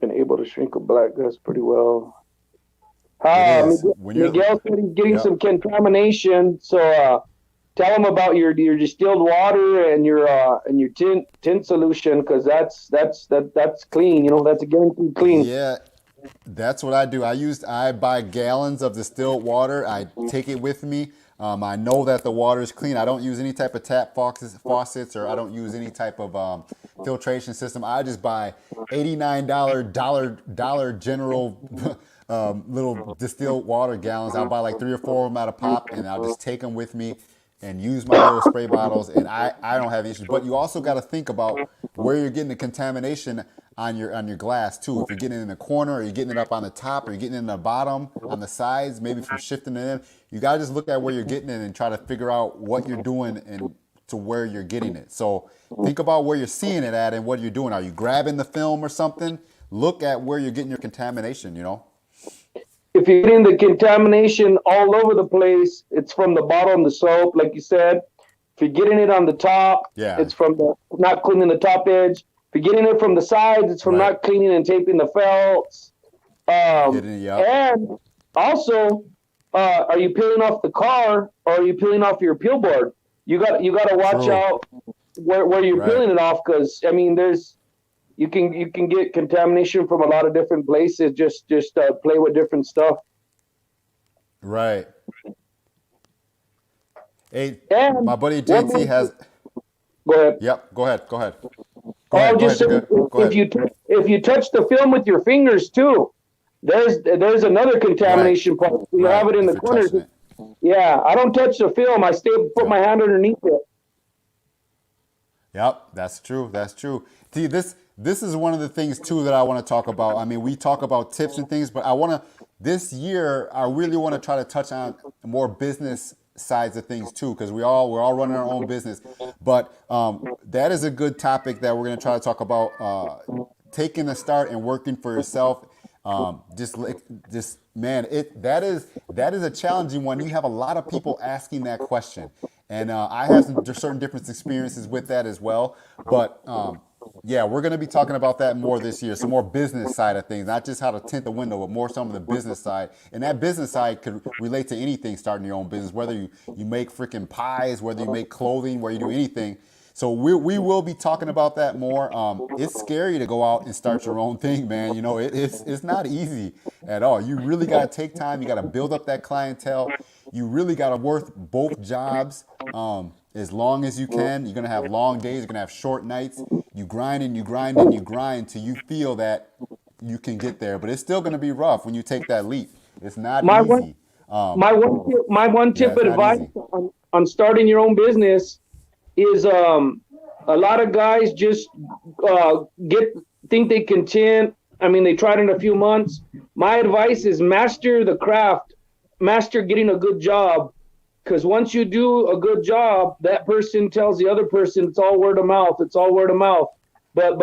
Been able to shrink a black gus pretty well. It is. When you're, Miguel said he's getting yep. some contamination, so tell him about your distilled water and your tint solution, because that's clean. You know, that's a guaranteed clean. Yeah, that's what I do. I buy gallons of distilled water. I take it with me. I know that the water is clean. I don't use any type of tap faucets, or I don't use any type of filtration system. I just buy $89 Dollar General little distilled water gallons. I'll buy like 3 or 4 of them at a pop, and I'll just take them with me and use my little spray bottles, and I don't have issues. But you also got to think about where you're getting the contamination on your glass too. If you're getting it in the corner, or you're getting it up on the top, or you're getting it in the bottom, on the sides, maybe from shifting it in. You got to just look at where you're getting it and try to figure out what you're doing and to where you're getting it. So think about where you're seeing it at and what you're doing. Are you grabbing the film or something? Look at where you're getting your contamination, you know? If you're getting the contamination all over the place, it's from the bottom, the soap, like you said. If you're getting it on the top, it's from not cleaning the top edge. If you're getting it from the sides, it's from not cleaning and taping the felts. And also, are you peeling off the car, or are you peeling off your peel board? You got to watch out where you're peeling it off, because I mean, you can get contamination from a lot of different places. Just play with different stuff. Right. Hey, and my buddy JT has. Go ahead. Yep. Go ahead. If you touch the film with your fingers too, there's another contamination part. You have it in the corners. Yeah, I don't touch the film. I put my hand underneath it. Yep, that's true. See, this is one of the things too that I want to talk about. I mean, we talk about tips and things, but this year I really want to try to touch on more business sides of things too, because we're all running our own business. That is a good topic that we're going to try to talk about. Taking a start and working for yourself. That is a challenging one. You have a lot of people asking that question, and I have certain different experiences with that as well. But we're going to be talking about that more this year. Some more business side of things, not just how to tint the window, but more some of the business side. And that business side could relate to anything, starting your own business, whether you make freaking pies, whether you make clothing, where you do anything. So we will be talking about that more. It's scary to go out and start your own thing, man. You know, it's not easy at all. You really got to take time. You got to build up that clientele. You really got to work both jobs as long as you can. You're going to have long days. You're going to have short nights. You grind and you grind and you grind till you feel that you can get there. But it's still going to be rough when you take that leap. It's not easy. My one tip of advice on starting your own business is a lot of guys just think they can tint. I mean, they tried it in a few months. My advice is master the craft, master getting a good job, because once you do a good job, that person tells the other person it's all word of mouth. It's all word of mouth. But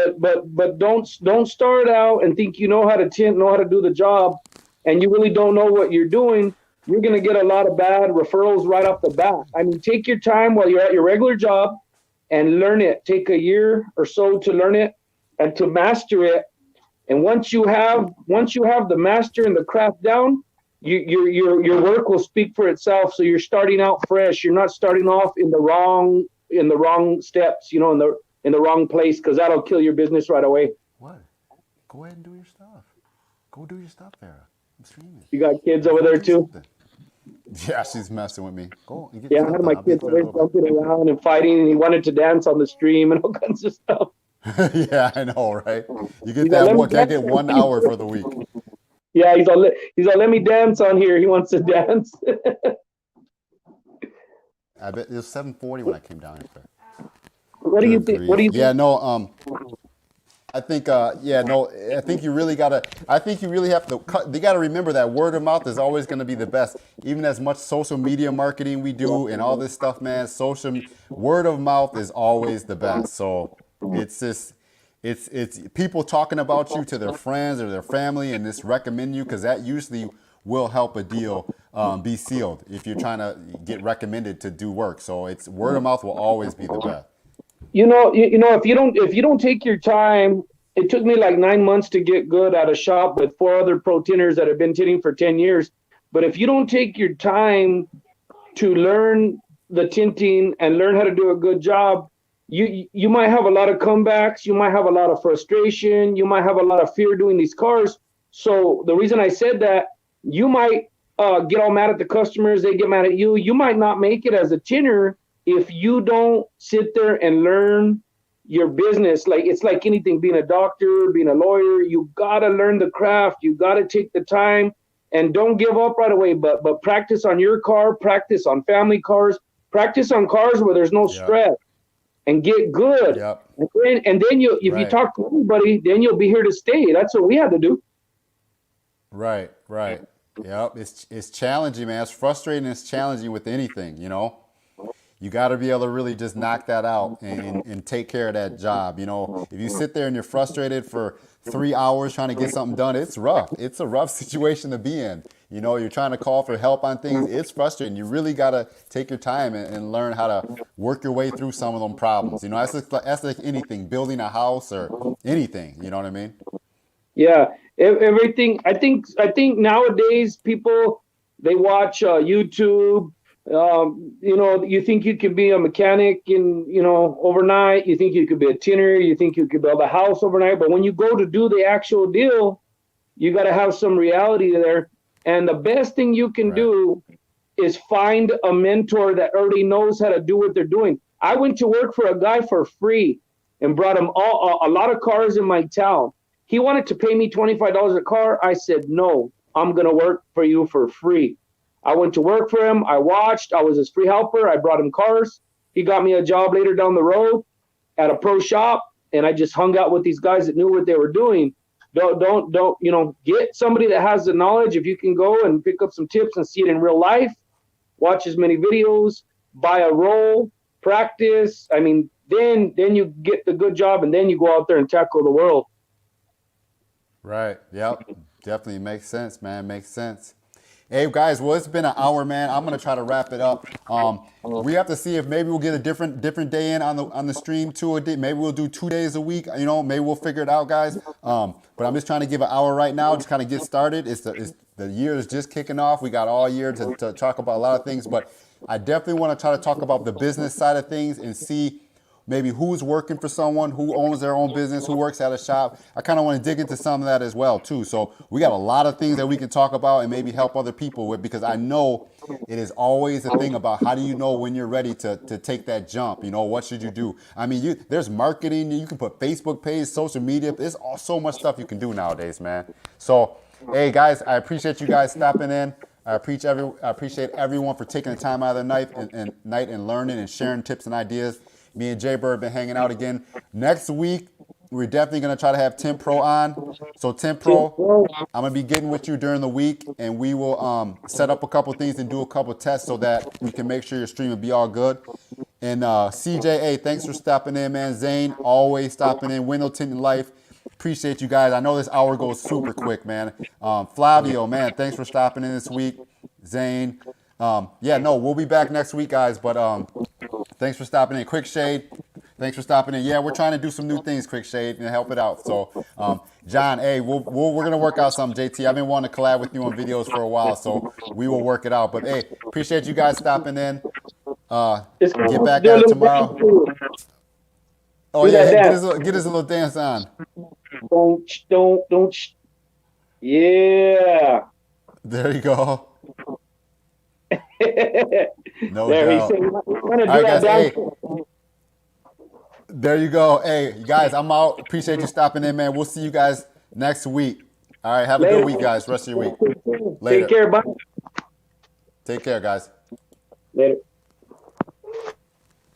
don't start out and think you know how to tint, know how to do the job, and you really don't know what you're doing. You're going to get a lot of bad referrals right off the bat. I mean, take your time while you're at your regular job and learn it. Take a year or so to learn it and to master it. And once you have the master and the craft down, your work will speak for itself. So you're starting out fresh. You're not starting off in the wrong steps, you know, in the wrong place, because that'll kill your business right away. What? Go ahead and do your stuff. Go do your stuff, Farrah. I'm streaming. You got kids over there too? Yeah, she's messing with me. Go and get I had my kids over there jumping around and fighting, and he wanted to dance on the stream and all kinds of stuff. Yeah, I know, right? You get that one. Can I get 1 hour for the week? Yeah, he's all, let me dance on here. He wants to dance. I bet it was 7:40 when I came down here. What do you think? Yeah, no. I think, yeah, no, I think you really gotta. I think you really have to. You gotta remember that word of mouth is always gonna be the best. Even as much social media marketing we do and all this stuff, man, social word of mouth is always the best. So it's just, it's people talking about you to their friends or their family and just recommend you because that usually will help a deal be sealed if you're trying to get recommended to do work. So it's word of mouth will always be the best. If you don't take your time, it took me like 9 months to get good at a shop with four other pro tinners that have been tinning for 10 years. But if you don't take your time to learn the tinting and learn how to do a good job, you might have a lot of comebacks, you might have a lot of frustration, you might have a lot of fear doing these cars. So the reason I said that, you might get all mad at the customers, they get mad at you. You might not make it as a tinner if you don't sit there and learn your business. Like, it's like anything, being a doctor, being a lawyer, you gotta learn the craft, you gotta take the time, and don't give up right away, but practice on your car, practice on family cars, practice on cars where there's no stress, and get good. Yep. And then if you talk to anybody, then you'll be here to stay. That's what we had to do. Right. Yep. It's challenging, man. It's frustrating. It's challenging with anything, you know. You got to be able to really just knock that out and take care of that job. You know, if you sit there and you're frustrated for 3 hours trying to get something done, it's rough. It's a rough situation to be in. You know, you're trying to call for help on things. It's frustrating. You really got to take your time and learn how to work your way through some of them problems. You know, that's like anything, building a house or anything. You know what I mean? Yeah, everything. I think nowadays people, they watch YouTube. You think you could be a mechanic overnight. You think you could be a tinner. You think you could build a house overnight. But when you go to do the actual deal, you got to have some reality there. And the best thing you can do is find a mentor that already knows how to do what they're doing. I went to work for a guy for free and brought him a lot of cars in my town. He wanted to pay me $25 a car. I said, no, I'm going to work for you for free. I went to work for him. I watched. I was his free helper. I brought him cars. He got me a job later down the road at a pro shop, and I just hung out with these guys that knew what they were doing. Don't get somebody that has the knowledge. If you can go and pick up some tips and see it in real life, watch as many videos, buy a roll, practice. I mean, then you get the good job, and then you go out there and tackle the world. Right. Yep. Definitely makes sense, man. Makes sense. Hey guys, well, it's been an hour, man. I'm gonna try to wrap it up. We have to see if maybe we'll get a different day in on the stream too. Maybe we'll do 2 days a week. You know, maybe we'll figure it out, guys. But I'm just trying to give an hour right now, just kind of get started. The year is just kicking off. We got all year to talk about a lot of things, but I definitely want to try to talk about the business side of things and see maybe who's working for someone, who owns their own business, who works at a shop. I kind of want to dig into some of that as well, too. So we got a lot of things that we can talk about and maybe help other people with, because I know it is always a thing about how do you know when you're ready to take that jump? You know, what should you do? I mean, there's marketing. You can put Facebook page, social media. There's so much stuff you can do nowadays, man. So, hey, guys, I appreciate you guys stopping in. I appreciate everyone for taking the time out of their night and learning and sharing tips and ideas. Me and Jay Bird been hanging out again. Next week, we're definitely going to try to have Tim Pro on. So Tim Pro, I'm going to be getting with you during the week, and we will set up a couple things and do a couple tests so that we can make sure your stream will be all good. And CJ, hey, thanks for stopping in, man. Zane, always stopping in. Window Tinting Life. Appreciate you guys. I know this hour goes super quick, man. Flavio, man, thanks for stopping in this week. Zane. We'll be back next week, guys, but thanks for stopping in. Quick Shade, thanks for stopping in. Yeah, we're trying to do some new things, Quick Shade, and help it out. So, John, hey, we're going to work out something, JT. I've been wanting to collab with you on videos for a while, so we will work it out. But, hey, appreciate you guys stopping in. Get back at it tomorrow. Oh, yeah, get us a little dance on. Don't. Yeah. There you go. No there, doubt. All right, guys, hey, there you go. Hey, guys, I'm out. Appreciate you stopping in, man. We'll see you guys next week. All right, have a good week, guys. Rest of your week. Later. Take care, bye. Take care, guys. Later.